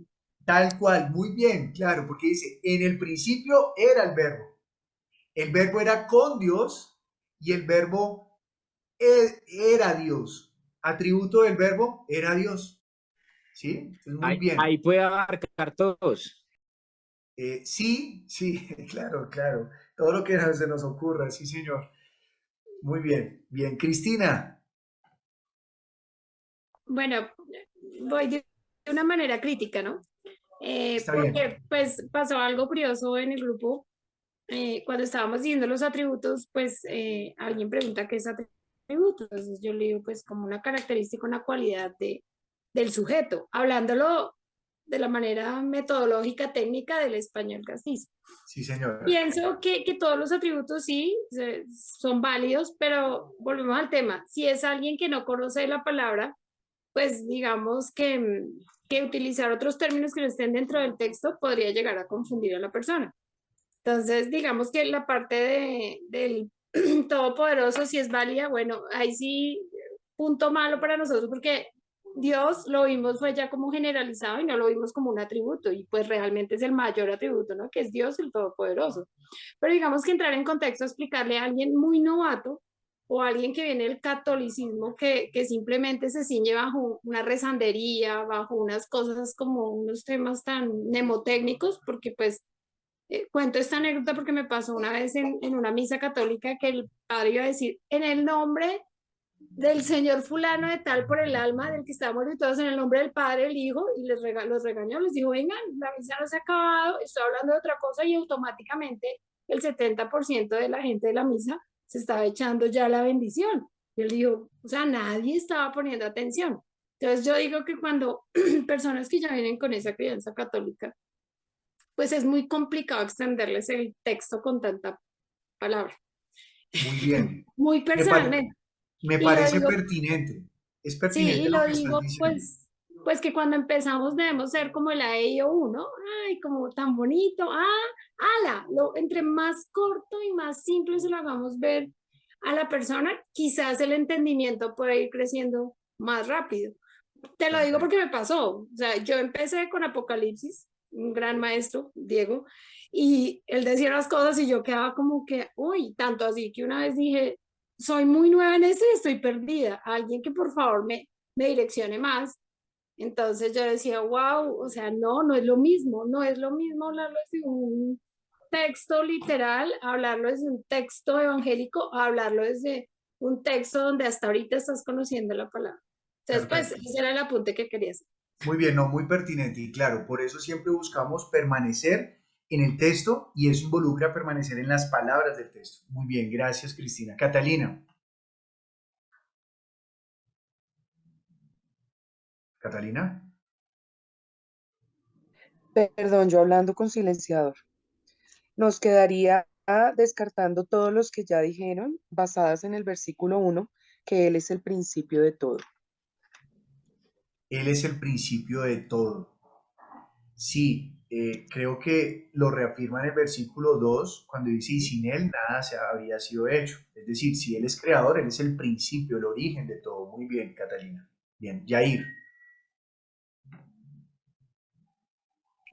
Tal cual, muy bien, claro, porque dice, en el principio era el verbo. El verbo era con Dios y el verbo era Dios. Atributo del verbo era Dios. ¿Sí? Entonces, muy bien. Ahí puede abarcar todos. Sí, claro. Todo lo que se nos ocurra, sí, señor. Muy bien, bien. Cristina. Bueno, voy de una manera crítica, ¿no? Está porque bien. pues pasó algo curioso en el grupo. Cuando estábamos diciendo los atributos, pues alguien pregunta qué es atributo. Entonces yo le digo pues como una característica, una cualidad del sujeto, hablándolo de la manera metodológica técnica del español castizo. Sí, señora. Pienso que todos los atributos sí son válidos, pero volvemos al tema. Si es alguien que no conoce la palabra, pues digamos que utilizar otros términos que no estén dentro del texto podría llegar a confundir a la persona. Entonces, digamos que la parte del Todopoderoso, si es válida, bueno, ahí sí, punto malo para nosotros, porque Dios lo vimos fue ya como generalizado y no lo vimos como un atributo, y pues realmente es el mayor atributo, ¿no? Que es Dios el Todopoderoso. Pero digamos que entrar en contexto, explicarle a alguien muy novato o a alguien que viene del catolicismo, que simplemente se ciñe bajo una rezandería, bajo unas cosas como unos temas tan mnemotécnicos, porque pues cuento esta anécdota porque me pasó una vez en una misa católica que el padre iba a decir, en el nombre del señor fulano de tal por el alma del que estamos todos, en el nombre del Padre, el Hijo, y los regañó, les dijo, vengan, la misa no se ha acabado, estoy hablando de otra cosa, y automáticamente el 70% de la gente de la misa se estaba echando ya la bendición. Y él dijo, o sea, nadie estaba poniendo atención. Entonces yo digo que cuando personas que ya vienen con esa crianza católica, pues es muy complicado extenderles el texto con tanta palabra. Muy bien. Muy personalmente. Me parece pertinente. Es pertinente sí, y lo lo que estás digo diciendo. pues pues que cuando empezamos debemos ser como el A, E, I, O, U, ¿no? Ay, como tan bonito, entre más corto y más simple se lo hagamos ver a la persona, quizás el entendimiento puede ir creciendo más rápido. Te lo digo porque me pasó. O sea, yo empecé con Apocalipsis, un gran maestro, Diego, y él decía las cosas y yo quedaba como que, uy, tanto así que una vez dije, soy muy nueva en esto y estoy perdida. Alguien que por favor me direccione más. Entonces yo decía, wow, o sea, no es lo mismo, no es lo mismo hablarlo desde un texto literal, hablarlo desde un texto evangélico, hablarlo desde un texto donde hasta ahorita estás conociendo la palabra. Entonces, pues, Perfecto. ese era el apunte que quería hacer. Muy bien, no, muy pertinente y claro, por eso siempre buscamos permanecer en el texto y eso involucra permanecer en las palabras del texto. Muy bien, gracias Cristina. Catalina. Catalina. Perdón, yo hablando con silenciador. Nos quedaría descartando todos los que ya dijeron, basadas en el versículo 1, que Él es el principio de todo. Él es el principio de todo. Sí, creo que lo reafirma en el versículo 2 cuando dice, y sin Él nada se habría sido hecho. Es decir, si Él es creador, Él es el principio, el origen de todo. Muy bien, Catalina. Bien, Yair.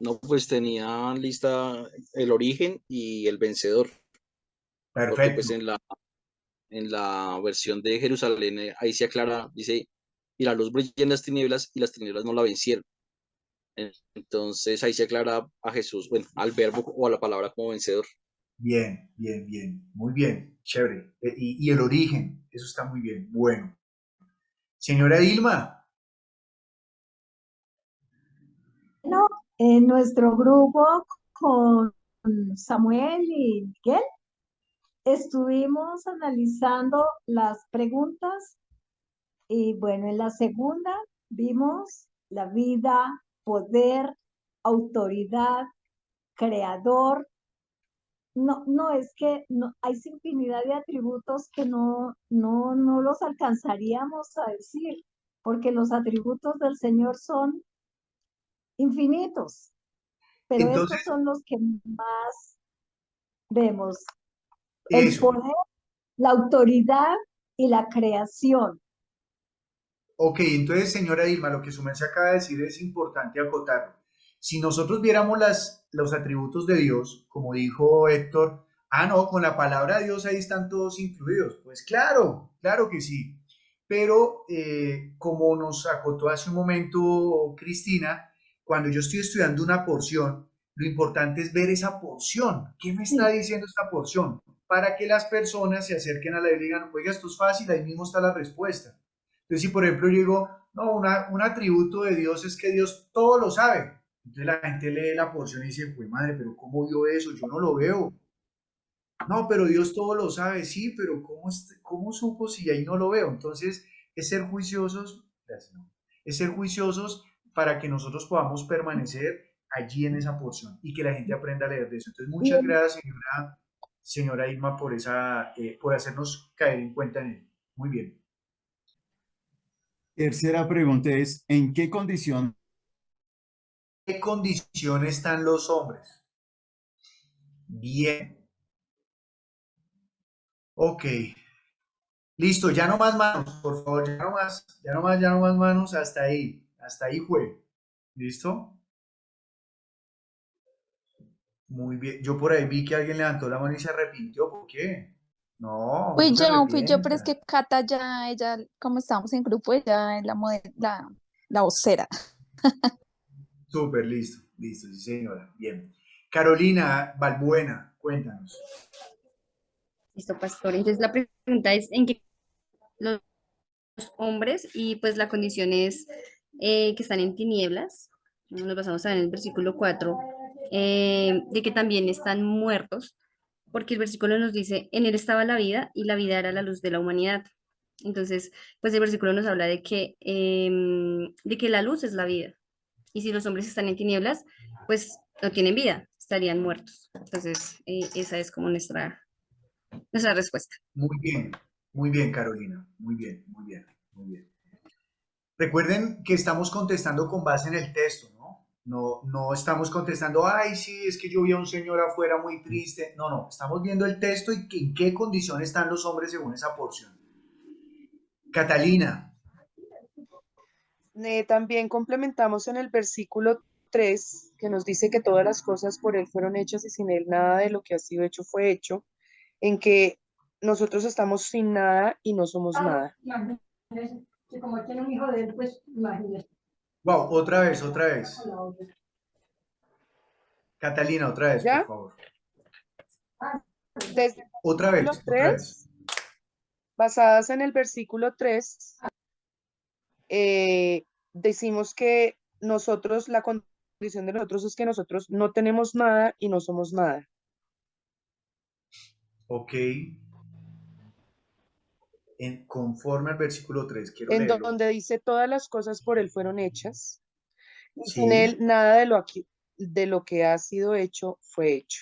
No, pues tenía lista el origen y el vencedor, porque pues Perfecto. en la versión de Jerusalén ahí se aclara, dice, y la luz brilla en las tinieblas y las tinieblas no la vencieron. Entonces ahí se aclara a Jesús, bueno, al verbo o a la palabra como vencedor. Bien, bien, bien. Muy bien, chévere. Y el origen, eso está muy bien. Bueno. Señora Dilma. Bueno, en nuestro grupo con Samuel y Miguel estuvimos analizando las preguntas y bueno, en la segunda vimos la vida, poder, autoridad, creador. No, es que no, hay infinidad de atributos que no los alcanzaríamos a decir, porque los atributos del Señor son infinitos, pero Entonces, estos son los que más vemos: el eso. poder, la autoridad y la creación. Ok, entonces, señora Dilma, lo que su merced acaba de decir es importante acotarlo. Si nosotros viéramos los atributos de Dios, como dijo Héctor, no, con la palabra de Dios ahí están todos incluidos. Pues claro, claro que sí. Pero como nos acotó hace un momento Cristina, cuando yo estoy estudiando una porción, lo importante es ver esa porción. ¿Qué me está diciendo esta porción? Para que las personas se acerquen a la Biblia y digan, oiga, esto es fácil, ahí mismo está la respuesta. Entonces, si por ejemplo yo digo, no, un atributo de Dios es que Dios todo lo sabe. Entonces la gente lee la porción y dice, pues madre, pero ¿cómo vio eso? Yo no lo veo. No, pero Dios todo lo sabe, sí, pero ¿cómo supo si ahí no lo veo? Entonces, es ser juiciosos, gracias, no, es ser juiciosos para que nosotros podamos permanecer allí en esa porción y que la gente aprenda a leer de eso. Entonces, muchas gracias, señora Irma, por hacernos caer en cuenta en ello. Muy bien. Tercera pregunta es, ¿en qué condición? ¿Qué condición están los hombres? Bien. Ok. Listo, ya no más manos, por favor, ya no más manos, hasta ahí fue. ¿Listo? Muy bien. Yo por ahí vi que alguien levantó la mano y se arrepintió. ¿Por qué? No, uno se Fui yo, pero es arrepienta. que Cata ya, ella, como estamos en grupo, ella es la vocera. Súper, listo, listo, sí señora. Bien. Carolina Balbuena, cuéntanos. Listo, pastor. Entonces la pregunta es, ¿en qué los hombres y pues la condición es que están en tinieblas? Nos basamos en el versículo 4, de que también están muertos, porque el versículo nos dice, en él estaba la vida y la vida era la luz de la humanidad. Entonces, pues el versículo nos habla de que la luz es la vida. Y si los hombres están en tinieblas, pues no tienen vida, estarían muertos. Entonces, esa es como nuestra respuesta. Muy bien, Carolina. Muy bien, muy bien, muy bien. Recuerden que estamos contestando con base en el texto, ¿no? No estamos contestando, ay, sí, es que yo vi a un señor afuera muy triste. No, estamos viendo el texto y en qué condición están los hombres según esa porción. Catalina, También complementamos en el versículo 3, que nos dice que todas las cosas por Él fueron hechas y sin Él nada de lo que ha sido hecho fue hecho, en que nosotros estamos sin nada y no somos nada. Imagínese, que como tiene un hijo de él, pues imagínese. wow, otra vez. Catalina, otra vez, por ¿Ya? favor. Desde el Otra versículo vez, otra vez. 3, basadas en el versículo 3, decimos que nosotros, la condición de nosotros es que nosotros no tenemos nada y no somos nada. Ok. Conforme al versículo 3, quiero En leerlo. donde dice todas las cosas por Él fueron hechas y sin Sí. Él nada de lo que ha sido hecho fue hecho.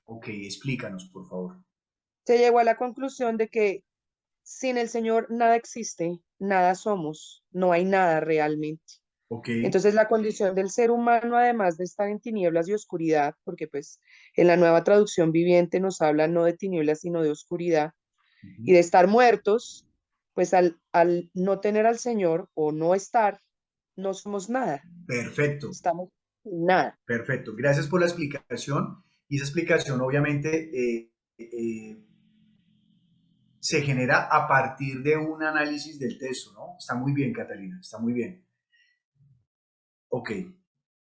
Ok, explícanos, por favor. Se llegó a la conclusión de que sin el Señor nada existe, nada somos, no hay nada realmente. Ok. Entonces la condición del ser humano, además de estar en tinieblas y oscuridad, porque pues en la nueva traducción viviente nos habla no de tinieblas, sino de oscuridad, y de estar muertos, pues al no tener al Señor o no estar, no somos nada, Perfecto, estamos sin nada. perfecto. Gracias por la explicación. Y esa explicación, obviamente, se genera a partir de un análisis del texto, ¿no? Está muy bien, Catalina, está muy bien. Ok.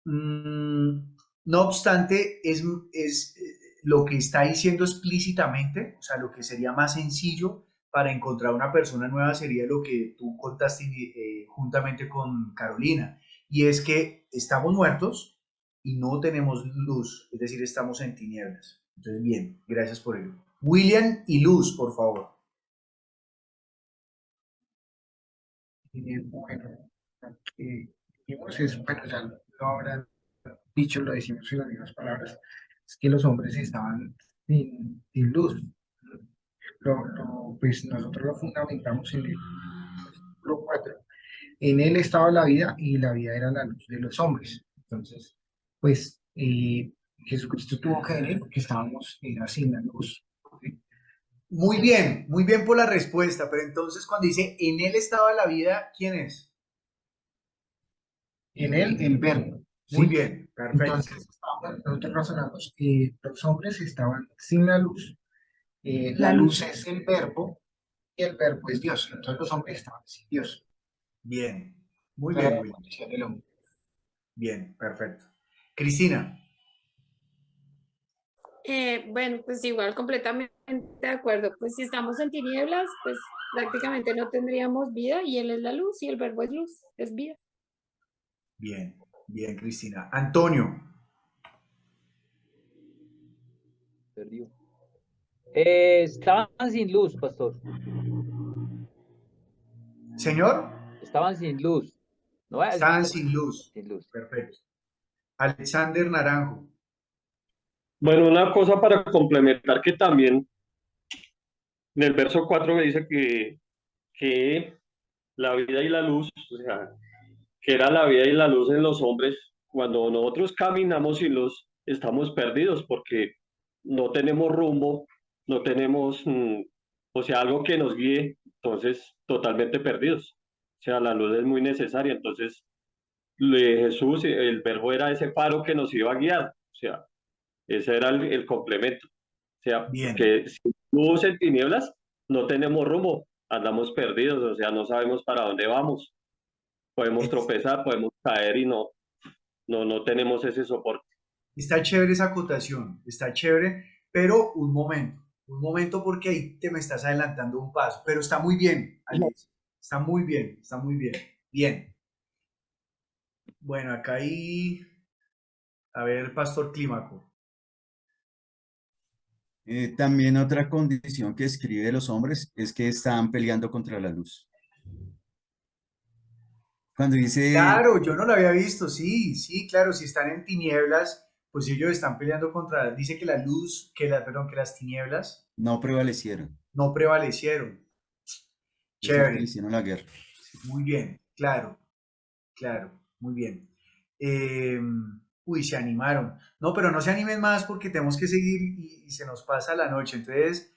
No obstante, lo que está diciendo explícitamente, o sea, lo que sería más sencillo para encontrar una persona nueva sería lo que tú contaste juntamente con Carolina, y es que estamos muertos y no tenemos luz, es decir, estamos en tinieblas. Entonces, bien, gracias por ello. William y Luz, por favor. Bueno, dijimos es, bueno, ya lo habrán dicho, lo decimos en las mismas palabras, es que los hombres estaban sin luz. Pues nosotros lo fundamentamos en el versículo 4. En él estaba la vida y la vida era la luz de los hombres. Entonces, pues Jesucristo tuvo que venir porque estábamos sin la luz. ¿Sí? Muy bien por la respuesta, pero entonces cuando dice en él estaba la vida, ¿quién es? En él, el verbo. ¿Sí? Muy bien, perfecto. Entonces, nosotros razonamos que los hombres estaban sin la luz. La luz es el verbo y el verbo es Dios. Entonces los hombres estaban sin Dios. Bien, muy Esa era bien, la William. condición del hombre. Bien, perfecto. Cristina, Bueno, pues igual completamente de acuerdo. Pues si estamos en tinieblas, pues prácticamente no tendríamos vida y Él es la luz y el verbo es luz, es vida. bien, bien, Cristina. Antonio, Perdió. Estaban sin luz, pastor. señor, Estaban sin luz. No voy a decir estaban que sin luz. sin luz. Perfecto. Alexander Naranjo, Bueno, una cosa para complementar que también en el verso 4 me dice que la vida y la luz, o sea, que era la vida y la luz en los hombres, cuando nosotros caminamos sin luz, estamos perdidos porque no tenemos rumbo, no tenemos, o sea, algo que nos guíe, entonces totalmente perdidos. O sea, la luz es muy necesaria, entonces Jesús, el verbo era ese faro que nos iba a guiar, o sea, ese era el complemento. O sea, bien. que si luz en tinieblas, no tenemos rumbo, andamos perdidos, o sea, no sabemos para dónde vamos. Podemos tropezar, podemos caer y no tenemos ese soporte. Está chévere esa acotación, está chévere, pero un momento porque ahí te me estás adelantando un paso, pero está muy bien, Alex, está muy bien, está muy bien. Bien. Bueno, acá hay, a ver, Pastor Clímaco. También otra condición que escribe los hombres es que están peleando contra la luz. Cuando dice, Claro, yo no lo había visto, sí, claro, si están en tinieblas, pues ellos están peleando contra, dice que la luz, perdón, que las tinieblas no prevalecieron, no prevalecieron. es decir, que le Chévere. hicieron la guerra. Muy bien, claro, claro, muy bien. Eh, uy, se animaron. No, pero no se animen más porque tenemos que seguir y se nos pasa la noche. Entonces,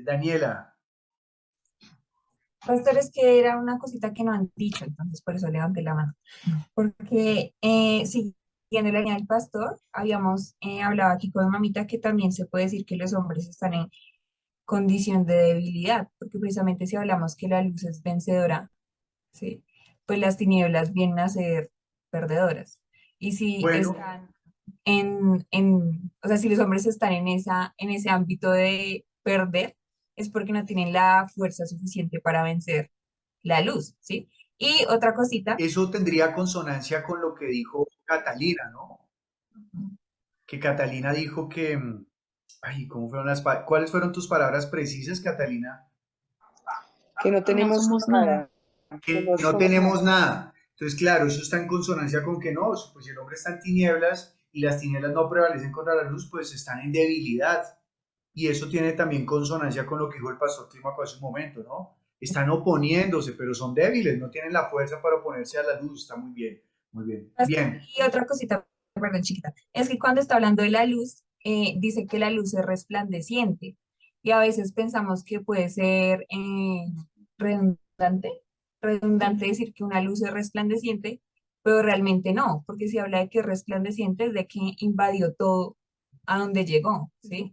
Daniela, Pastor, es que era una cosita que no han dicho, entonces por eso levanté la mano. Porque siguiendo la línea del pastor, habíamos hablado aquí con mamita que también se puede decir que los hombres están en condición de debilidad, porque precisamente si hablamos que la luz es vencedora, ¿sí? Pues las tinieblas vienen a ser perdedoras. Y si bueno, están o sea, si los hombres están en ese ámbito de perder, es porque no tienen la fuerza suficiente para vencer la luz, ¿sí? Y otra cosita, eso tendría consonancia con lo que dijo Catalina, ¿no? Que Catalina dijo que, ay, ¿cómo fueron cuáles fueron tus palabras precisas, Catalina? que no Que no tenemos somos nada. nada, que Que no no somos tenemos nada. nada. Entonces, claro, eso está en consonancia con que no, pues si el hombre está en tinieblas y las tinieblas no prevalecen contra la luz, pues están en debilidad. Y eso tiene también consonancia con lo que dijo el pastor Clímaco hace un momento, ¿no? Están oponiéndose, pero son débiles, no tienen la fuerza para oponerse a la luz. Está muy bien, muy bien. Bien, y otra cosita, perdón, chiquita, es que cuando está hablando de la luz, dice que la luz es resplandeciente y a veces pensamos que puede ser redundante, redundante decir que una luz es resplandeciente, pero realmente no, porque si habla de que es resplandeciente es de que invadió todo a donde llegó, ¿sí?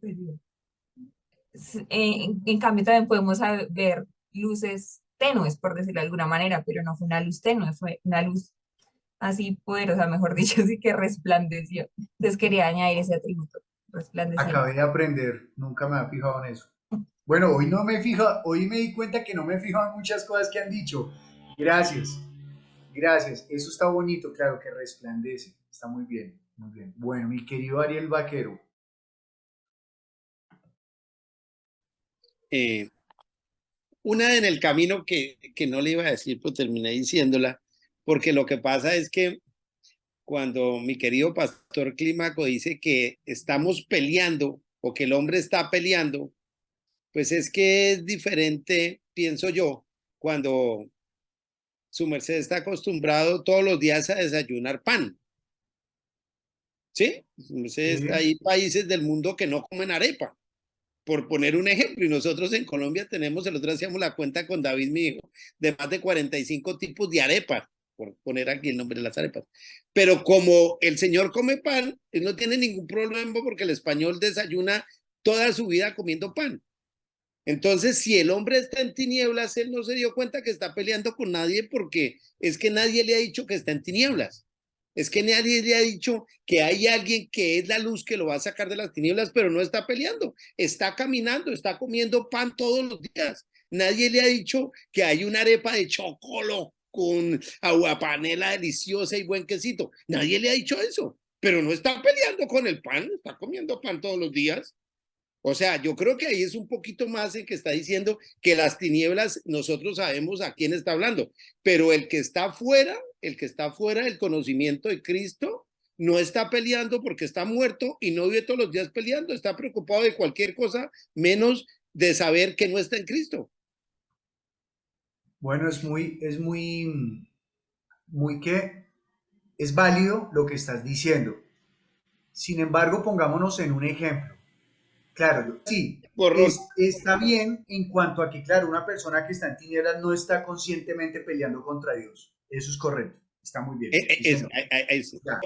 En cambio también podemos ver luces tenues, por decirlo de alguna manera, pero no fue una luz tenue, fue una luz así poderosa, mejor dicho, así que resplandeció. Entonces quería añadir ese atributo, resplandeciente. acabé de aprender, nunca me había fijado en eso. Bueno, hoy no me fijo, hoy me di cuenta que no me he fijado en muchas cosas que han dicho. Gracias, gracias. Eso está bonito, claro, que resplandece. Está muy bien, muy bien. Bueno, mi querido Ariel Vaquero. Una en el camino que no le iba a decir, pero terminé diciéndola, porque lo que pasa es que cuando mi querido pastor Clímaco dice que estamos peleando o que el hombre está peleando, pues es que es diferente, pienso yo, cuando su merced está acostumbrado todos los días a desayunar pan. ¿Sí? Entonces, hay países del mundo que no comen arepa, por poner un ejemplo, y nosotros en Colombia tenemos, el otro día hacíamos la cuenta con David, mi hijo, de más de 45 tipos de arepas, por poner aquí el nombre de las arepas. Pero como el señor come pan, él no tiene ningún problema porque el español desayuna toda su vida comiendo pan. Entonces, si el hombre está en tinieblas, él no se dio cuenta que está peleando con nadie porque es que nadie le ha dicho que está en tinieblas. Es que nadie le ha dicho que hay alguien que es la luz que lo va a sacar de las tinieblas, pero no está peleando. Está caminando, está comiendo pan todos los días. Nadie le ha dicho que hay una arepa de chocolo con aguapanela deliciosa y buen quesito. Nadie le ha dicho eso, pero no está peleando con el pan, está comiendo pan todos los días. O sea, yo creo que ahí es un poquito más en que está diciendo que las tinieblas, nosotros sabemos a quién está hablando, pero el que está fuera del conocimiento de Cristo, no está peleando porque está muerto y no vive todos los días peleando, está preocupado de cualquier cosa menos de saber que no está en Cristo. Bueno, es válido lo que estás diciendo. Sin embargo, pongámonos en un ejemplo. Claro, sí, está bien en cuanto a que, claro, una persona que está en tinieblas no está conscientemente peleando contra Dios. Eso es correcto, está muy bien. Sí, señor.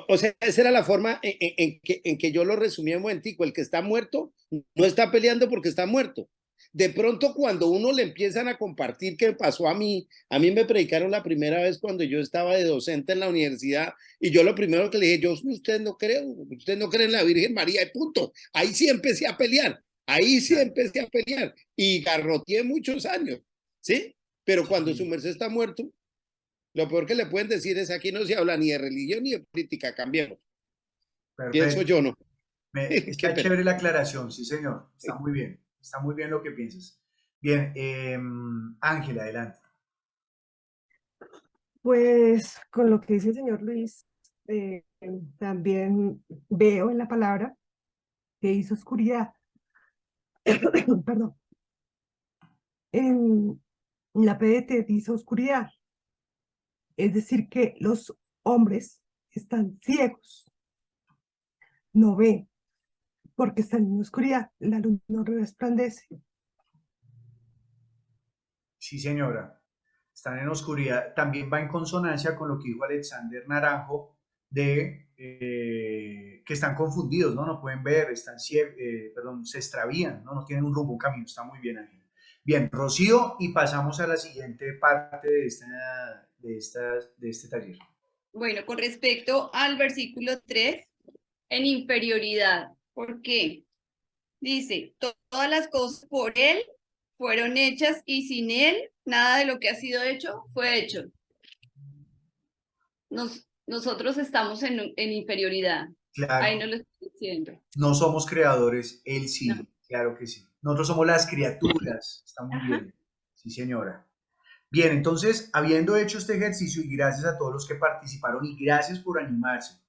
O sea, esa era la forma en que yo lo resumía un momentico. El que está muerto no está peleando porque está muerto. De pronto, cuando uno le empiezan a compartir qué pasó a mí me predicaron la primera vez cuando yo estaba de docente en la universidad y yo lo primero que le dije, usted no cree en la Virgen María, y punto. Ahí sí empecé a pelear, y garroteé muchos años, ¿sí? Pero cuando su merced está muerto, lo peor que le pueden decir es aquí no se habla ni de religión ni de política, cambiemos. Pienso yo, ¿no? Está chévere la aclaración, sí señor, está muy bien lo que piensas. Bien, Ángela, adelante. Pues con lo que dice el señor Luis, también veo en la palabra que hizo oscuridad. Perdón. La PDT dice oscuridad. Es decir, que los hombres están ciegos, no ven, porque están en oscuridad, la luz no resplandece. Sí, señora. Están en oscuridad. También va en consonancia con lo que dijo Alexander Naranjo de que están confundidos, ¿no? No pueden ver, están perdón, se extravían, ¿no? No tienen un rumbo, un camino. Está muy bien, Ángel. Bien, Rocío, y pasamos a la siguiente parte de este taller. Bueno, con respecto al versículo 3, en inferioridad. ¿Por qué? Dice, todas las cosas por Él fueron hechas y sin Él nada de lo que ha sido hecho fue hecho. Nosotros estamos en inferioridad. Claro. Ahí no lo estoy diciendo. No somos creadores, Él sí, No. claro que sí. Nosotros somos las criaturas. Está muy bien. Sí, señora. Bien, entonces, habiendo hecho este ejercicio y gracias a todos los que participaron y gracias por animarse,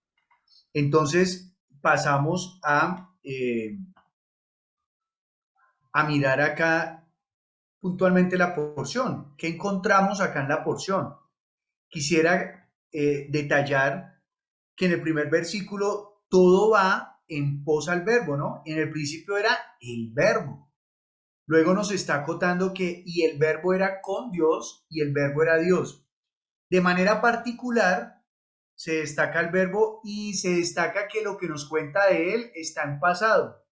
entonces pasamos a mirar acá puntualmente la porción. ¿Qué encontramos acá en la porción? Quisiera detallar que en el primer versículo todo va en pos al verbo, ¿no? En el principio era el verbo. Luego nos está acotando que y el verbo era con Dios y el verbo era Dios. De manera particular se destaca el verbo y se destaca que lo que nos cuenta de él está en pasado.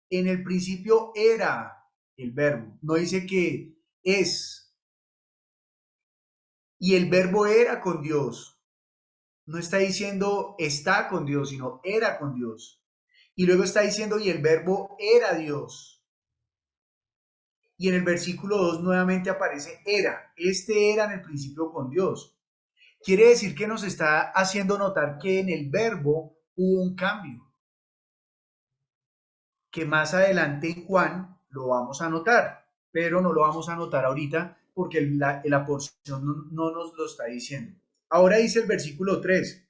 En el principio era el verbo, no dice que es. Y el verbo era con Dios. No está diciendo está con Dios, sino era con Dios. Y luego está diciendo y el verbo era Dios. Y en el versículo 2 nuevamente aparece era. Este era en el principio con Dios. Quiere decir que nos está haciendo notar que en el verbo hubo un cambio. Que más adelante en Juan lo vamos a notar, pero no lo vamos a notar ahorita porque la porción no nos lo está diciendo. Ahora dice el versículo 3,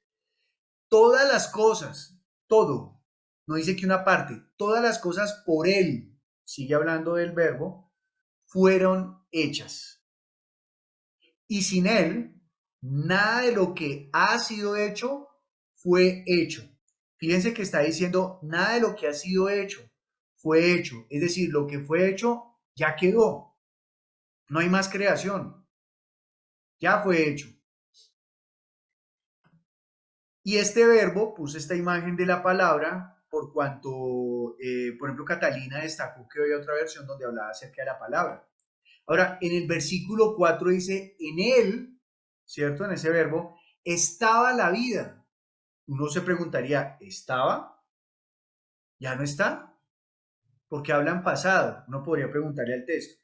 todas las cosas, todo, no dice que una parte, todas las cosas por él, sigue hablando del verbo, fueron hechas. Y sin él, nada de lo que ha sido hecho fue hecho. Fíjense que está diciendo, nada de lo que ha sido hecho fue hecho. Es decir, lo que fue hecho ya quedó. No hay más creación. Ya fue hecho. Y este verbo, puse esta imagen de la palabra, por cuanto, por ejemplo, Catalina destacó que había otra versión donde hablaba acerca de la palabra. Ahora, en el versículo 4 dice, en él, ¿cierto? En ese verbo, estaba la vida. Uno se preguntaría, ¿estaba? ¿Ya no está? Porque habla en pasado. Uno podría preguntarle al texto.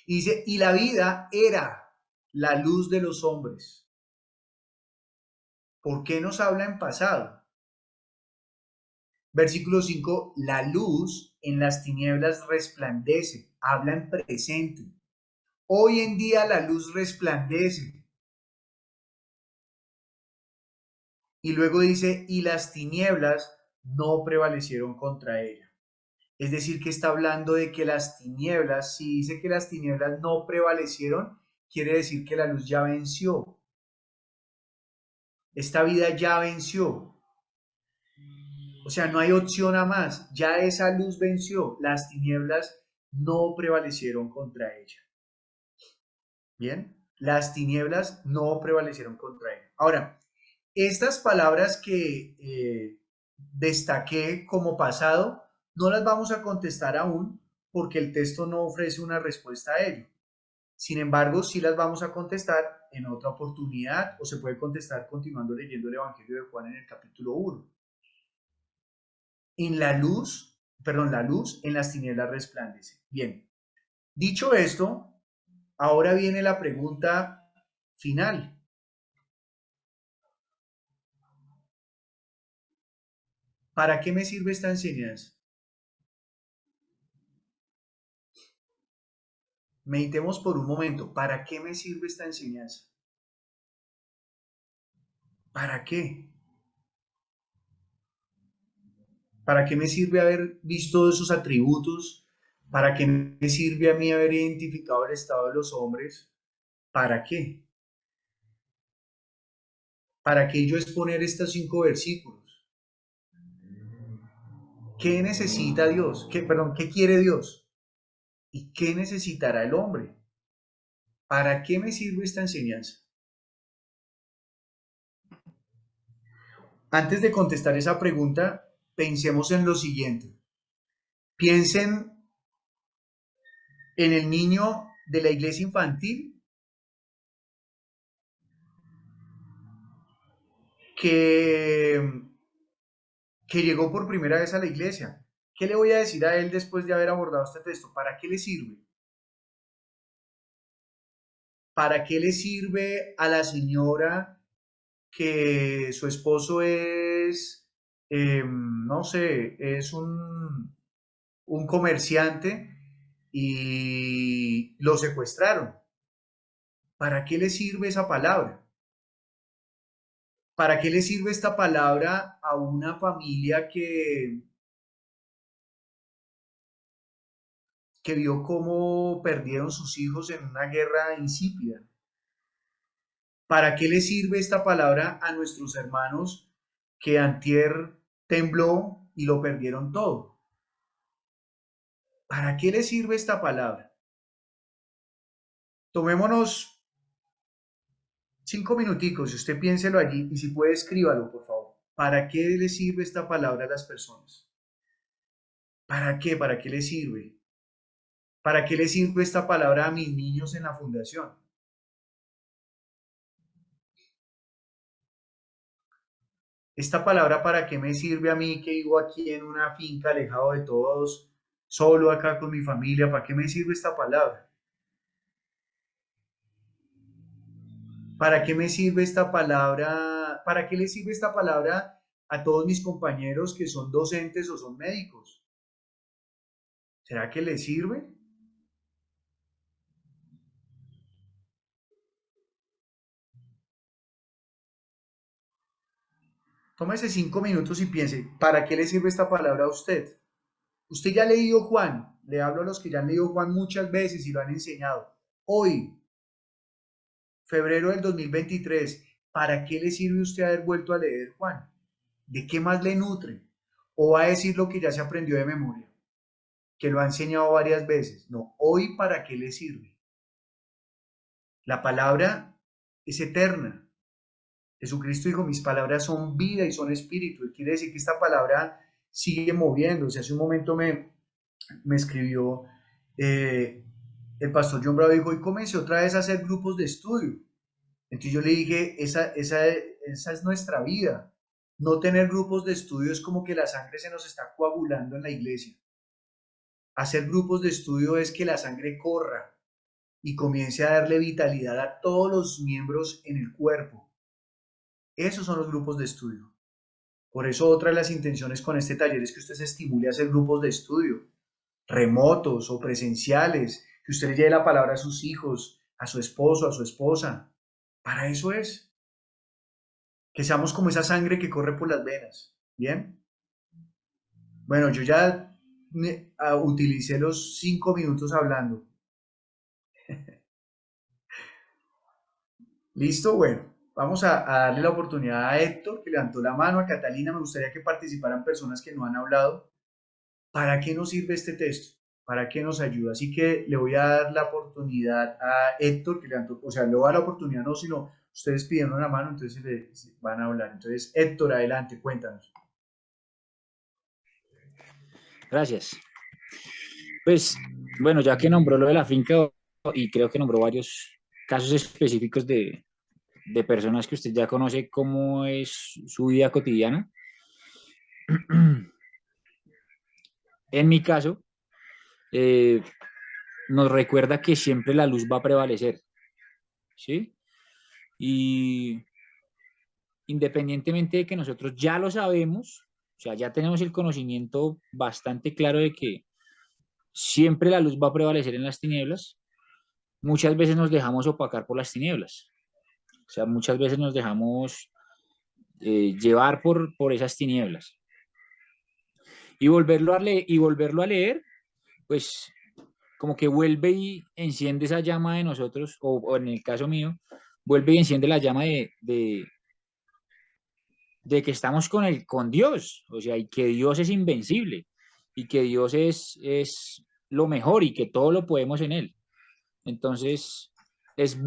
Y dice, y la vida era la luz de los hombres. ¿Por qué nos habla en pasado? Versículo 5, la luz en las tinieblas resplandece. Habla en presente. Hoy en día la luz resplandece. Y luego dice, y las tinieblas no prevalecieron contra ella. Es decir, que está hablando de que las tinieblas, si dice que las tinieblas no prevalecieron, quiere decir que la luz ya venció. Esta vida ya venció. O sea, no hay opción a más. Ya esa luz venció. Las tinieblas no prevalecieron contra ella. Bien, las tinieblas no prevalecieron contra ella. Ahora, estas palabras que destaqué como pasado, no las vamos a contestar aún porque el texto no ofrece una respuesta a ello. Sin embargo, sí las vamos a contestar en otra oportunidad o se puede contestar continuando leyendo el Evangelio de Juan en el capítulo 1. En la luz en las tinieblas resplandece. Bien, dicho esto, ahora viene la pregunta final. ¿Para qué me sirve esta enseñanza? Meditemos por un momento. ¿Para qué me sirve esta enseñanza? ¿Para qué? ¿Para qué me sirve haber visto esos atributos? ¿Para qué me sirve a mí haber identificado el estado de los hombres? ¿Para qué? ¿Para qué yo exponer estos 5 versículos? ¿Qué necesita Dios? Perdón, ¿qué quiere Dios? ¿Y qué necesitará el hombre? ¿Para qué me sirve esta enseñanza? Antes de contestar esa pregunta, pensemos en lo siguiente. Piensen en el niño de la iglesia infantil que, que llegó por primera vez a la iglesia. ¿Qué le voy a decir a él después de haber abordado este texto? ¿Para qué le sirve? ¿Para qué le sirve a la señora que su esposo es, no sé, es un comerciante y lo secuestraron? ¿Para qué le sirve esa palabra? ¿Para qué le sirve esta palabra a una familia que vio cómo perdieron sus hijos en una guerra insípida? ¿Para qué le sirve esta palabra a nuestros hermanos que antier tembló y lo perdieron todo? ¿Para qué le sirve esta palabra? Tomémonos 5 minuticos, si usted piénselo allí y si puede escríbalo, por favor. ¿Para qué le sirve esta palabra a las personas? ¿Para qué? ¿Para qué le sirve? ¿Para qué le sirve esta palabra a mis niños en la fundación? ¿Esta palabra para qué me sirve a mí que vivo aquí en una finca alejado de todos, solo acá con mi familia? ¿Para qué me sirve esta palabra? ¿Para qué me sirve esta palabra? ¿Para qué le sirve esta palabra a todos mis compañeros que son docentes o son médicos? ¿Será que les sirve? Tómese 5 minutos y piense, ¿para qué le sirve esta palabra a usted? Usted ya ha leído Juan, le hablo a los que ya han leído Juan muchas veces y lo han enseñado. Hoy, febrero del 2023, ¿para qué le sirve usted haber vuelto a leer Juan? ¿De qué más le nutre? ¿O va a decir lo que ya se aprendió de memoria? Que lo ha enseñado varias veces. No, hoy ¿para qué le sirve? La palabra es eterna. Jesucristo dijo, mis palabras son vida y son espíritu. Y quiere decir que esta palabra sigue moviéndose. Hace un momento me escribió el pastor John Bravo, dijo, y comencé otra vez a hacer grupos de estudio. Entonces yo le dije, esa es nuestra vida. No tener grupos de estudio es como que la sangre se nos está coagulando en la iglesia. Hacer grupos de estudio es que la sangre corra y comience a darle vitalidad a todos los miembros en el cuerpo. Esos son los grupos de estudio. Por eso otra de las intenciones con este taller es que usted se estimule a hacer grupos de estudio, remotos o presenciales, que usted le lleve la palabra a sus hijos, a su esposo, a su esposa. Para eso es. Que seamos como esa sangre que corre por las venas. ¿Bien? Bueno, yo ya utilicé los 5 minutos hablando. ¿Listo? Bueno, vamos a darle la oportunidad a Héctor, que levantó la mano, a Catalina. Me gustaría que participaran personas que no han hablado. ¿Para qué nos sirve este texto? ¿Para qué nos ayuda? Así que le voy a dar la oportunidad a Héctor, que levantó, o sea, le voy a dar la oportunidad, no, sino ustedes pidieron la mano, entonces se van a hablar. Entonces, Héctor, adelante, cuéntanos. Gracias. Pues, bueno, ya que nombró lo de la finca y creo que nombró varios casos específicos de personas que usted ya conoce cómo es su vida cotidiana. En mi caso, nos recuerda que siempre la luz va a prevalecer, ¿sí? Y independientemente de que nosotros ya lo sabemos, o sea, ya tenemos el conocimiento bastante claro de que siempre la luz va a prevalecer en las tinieblas, muchas veces nos dejamos opacar por las tinieblas. O sea, muchas veces nos dejamos llevar por esas tinieblas. Y volverlo a leer, pues como que vuelve y enciende esa llama de nosotros, o en el caso mío, vuelve y enciende la llama de que estamos con Dios, o sea, y que Dios es invencible, y que Dios es lo mejor y que todo lo podemos en Él. Entonces, es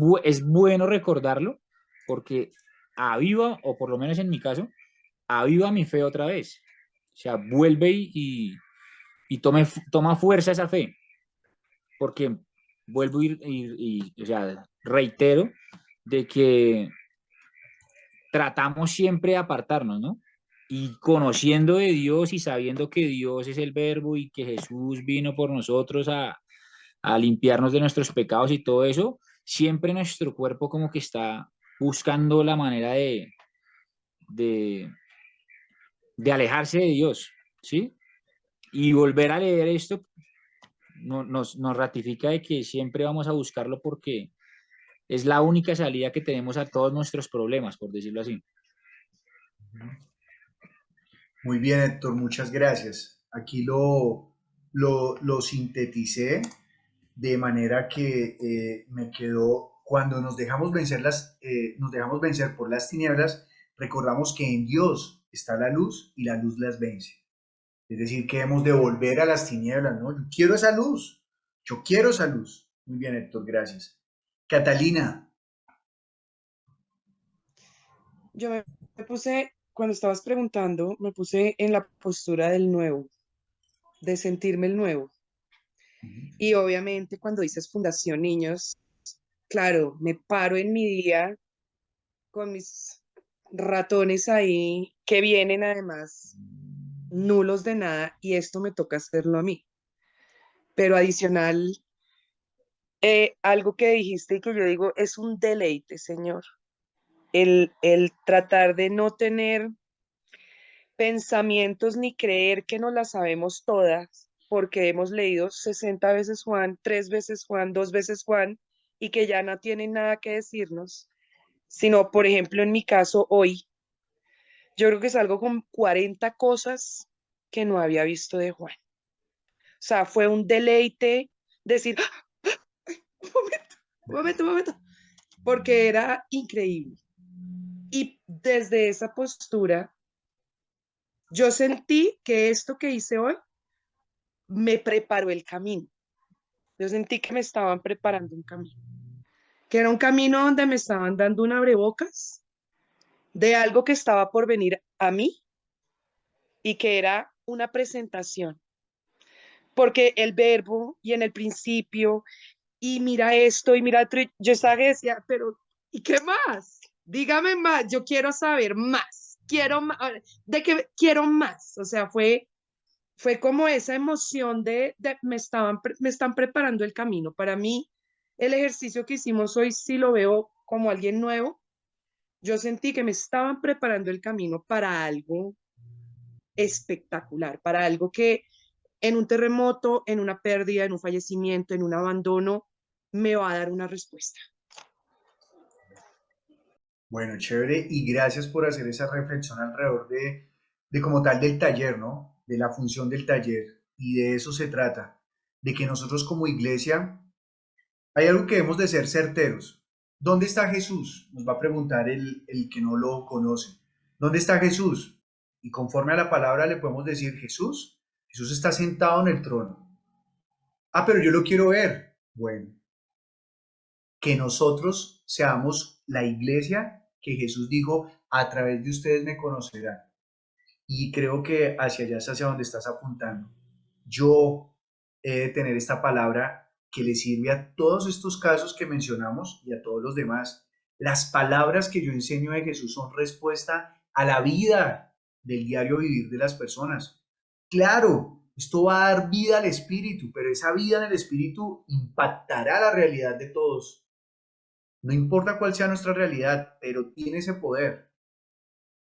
bueno recordarlo porque aviva, o por lo menos en mi caso, aviva mi fe otra vez. O sea, vuelve y toma fuerza esa fe, porque vuelvo o sea, reitero de que tratamos siempre de apartarnos, ¿no? Y conociendo de Dios y sabiendo que Dios es el Verbo y que Jesús vino por nosotros a limpiarnos de nuestros pecados y todo eso, siempre nuestro cuerpo como que está buscando la manera de, de alejarse de Dios, ¿sí? Y volver a leer esto nos ratifica de que siempre vamos a buscarlo porque es la única salida que tenemos a todos nuestros problemas, por decirlo así. Muy bien, Héctor, muchas gracias. Aquí lo sinteticé de manera que me quedó, cuando nos dejamos vencer por las tinieblas, recordamos que en Dios está la luz y la luz las vence. Es decir, que hemos de volver a las tinieblas, ¿no? Yo quiero esa luz, yo quiero esa luz. Muy bien, Héctor, gracias. Catalina, Yo me puse, cuando estabas preguntando, me puse en la postura del nuevo, de sentirme el nuevo. Y obviamente cuando dices Fundación Niños, claro, me paro en mi día con mis ratones ahí que vienen además nulos de nada y esto me toca hacerlo a mí. Pero adicional, algo que dijiste y que yo digo es un deleite, Señor. El tratar de no tener pensamientos ni creer que no las sabemos todas, porque hemos leído 60 veces Juan, 3 veces Juan, 2 veces Juan, y que ya no tienen nada que decirnos, sino, por ejemplo, en mi caso, hoy, yo creo que salgo con 40 cosas que no había visto de Juan. O sea, fue un deleite decir, ¡ah! Un momento, porque era increíble. Y desde esa postura, yo sentí que esto que hice hoy me preparó el camino. Yo sentí que me estaban preparando un camino, que era un camino donde me estaban dando un abrebocas de algo que estaba por venir a mí y que era una presentación, porque el verbo y en el principio, y mira esto, y mira otro, yo estaba que decía, pero ¿y qué más? Dígame más, yo quiero saber más, quiero más, de qué quiero más, o sea, fue como esa emoción de me están preparando el camino. Para mí, el ejercicio que hicimos hoy, sí lo veo como alguien nuevo. Yo sentí que me estaban preparando el camino para algo espectacular, para algo que en un terremoto, en una pérdida, en un fallecimiento, en un abandono, me va a dar una respuesta. bueno, chévere, y gracias por hacer esa reflexión alrededor de como tal del taller, ¿no? De la función del taller, y de eso se trata, de que nosotros como iglesia, hay algo que debemos de ser certeros. ¿Dónde está Jesús? Nos va a preguntar el que no lo conoce. ¿Dónde está Jesús? Y conforme a la palabra le podemos decir, Jesús está sentado en el trono. Ah, pero yo lo quiero ver. Bueno, que nosotros seamos la iglesia que Jesús dijo, a través de ustedes me conocerán. Y creo que hacia allá es hacia donde estás apuntando. Yo he de tener esta palabra que le sirve a todos estos casos que mencionamos y a todos los demás. Las palabras que yo enseño de Jesús son respuesta a la vida del diario vivir de las personas. Claro, esto va a dar vida al espíritu, pero esa vida en el espíritu impactará la realidad de todos. No importa cuál sea nuestra realidad, pero tiene ese poder.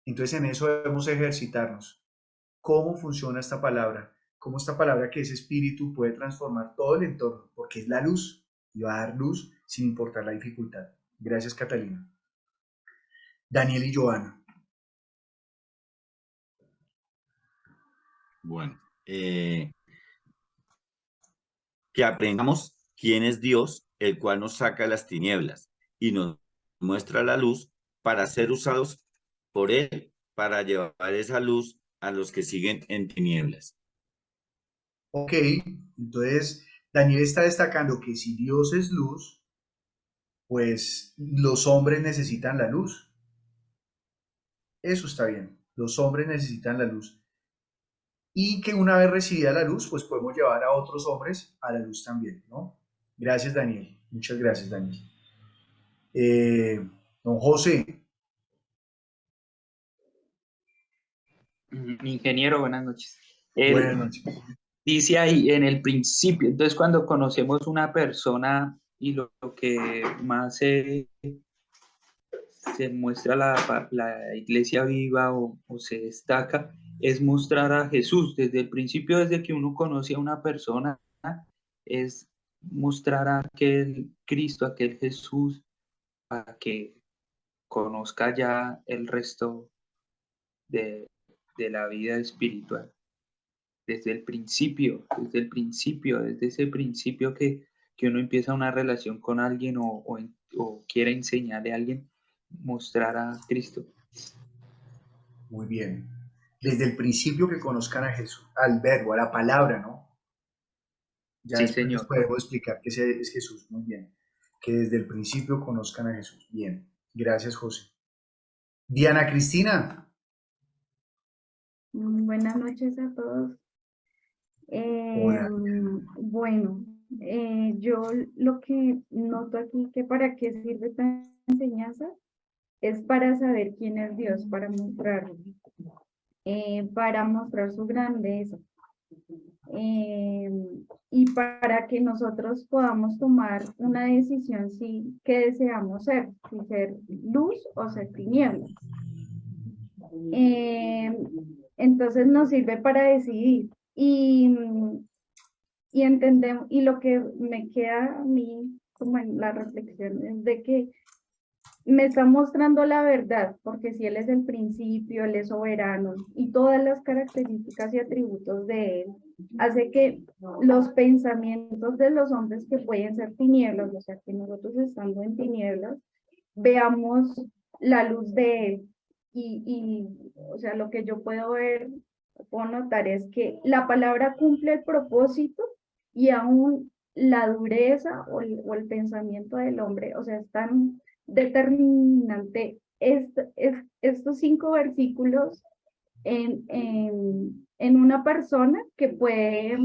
Entonces en eso debemos ejercitarnos. ¿Cómo funciona esta palabra? ¿Cómo esta palabra que es espíritu puede transformar todo el entorno? Porque es la luz y va a dar luz sin importar la dificultad. Gracias, Catalina. Daniel y Joana. Bueno, que aprendamos quién es Dios, el cual nos saca de las tinieblas y nos muestra la luz para ser usados por Él, para llevar esa luz a los que siguen en tinieblas. Ok, entonces Daniel está destacando que si Dios es luz, pues los hombres necesitan la luz. Eso está bien, los hombres necesitan la luz. Y que una vez recibida la luz, pues podemos llevar a otros hombres a la luz también, ¿no? Gracias, Daniel. Muchas gracias, Daniel. Don José. Ingeniero, buenas noches. Buenas noches. Dice ahí en el principio, entonces cuando conocemos una persona y lo que más se muestra la iglesia viva o se destaca es mostrar a Jesús. Desde el principio, desde que uno conoce a una persona, es mostrar a aquel Cristo, aquel Jesús, para que conozca ya el resto de la vida espiritual. Desde el principio, desde ese principio que uno empieza una relación con alguien o quiere enseñarle a alguien, mostrar a Cristo. Muy bien. Desde el principio que conozcan a Jesús, al verbo, a la palabra, ¿no? Ya Sí, después les señor. podemos explicar qué es Jesús. Muy bien. Que desde el principio conozcan a Jesús. Bien. Gracias, José. Diana Cristina. Buenas noches a todos. Hola. Bueno, yo lo que noto aquí que para qué sirve esta enseñanza es para saber quién es Dios, para mostrarlo, para mostrar su grandeza, y para que nosotros podamos tomar una decisión si qué deseamos ser, si ser luz o ser tinieblas. Entonces nos sirve para decidir y entendemos, y lo que me queda a mí como en la reflexión es de que me está mostrando la verdad, porque si Él es el principio, Él es soberano y todas las características y atributos de Él, hace que los pensamientos de los hombres que pueden ser tinieblas, o sea, que nosotros estando en tinieblas, veamos la luz de Él. O sea, lo que yo puedo ver, puedo notar es que la palabra cumple el propósito y aún la dureza o el pensamiento del hombre, o sea, es tan determinante estos 5 versículos en una persona que puede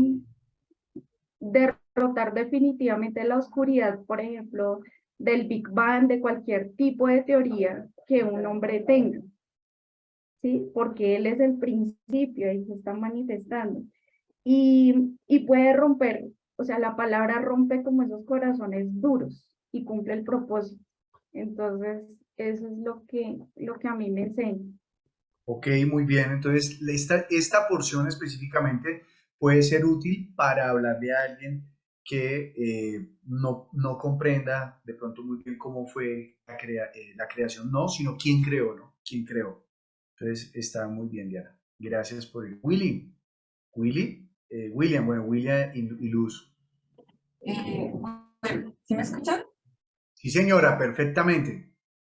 derrotar definitivamente la oscuridad, por ejemplo, del Big Bang, de cualquier tipo de teoría que un hombre tenga, ¿sí? Porque él es el principio y se está manifestando. Y puede romper, o sea, la palabra rompe como esos corazones duros y cumple el propósito. Entonces, eso es lo que a mí me enseña. Ok, muy bien. Entonces, esta porción específicamente puede ser útil para hablarle a alguien que no comprenda de pronto muy bien cómo fue la creación, no, sino quién creó, ¿no? ¿Quién creó? Entonces, está muy bien, Diana. Gracias por el... William, bueno, William y Luz. Bueno, ¿sí me escuchan? Sí, señora, perfectamente.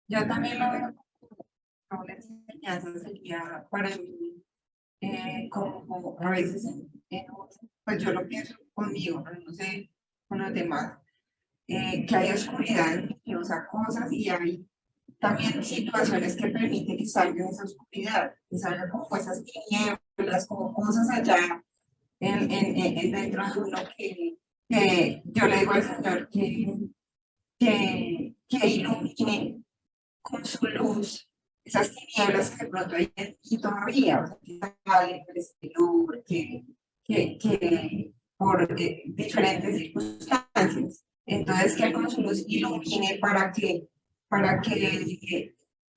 Yo también lo veo como una enseñanza sería para mí, como a veces, pues yo lo pienso conmigo, pero no sé con los demás, que hay oscuridad en mí, o sea, cosas y hay también situaciones que permiten que salga esa oscuridad, que salga como esas tinieblas, como cosas allá dentro de uno que yo le digo al Señor que ilumine con su luz esas tinieblas que de pronto hay en ti todavía, o sea, que salen por este luz, que por diferentes circunstancias. Entonces, que con su luz ilumine para que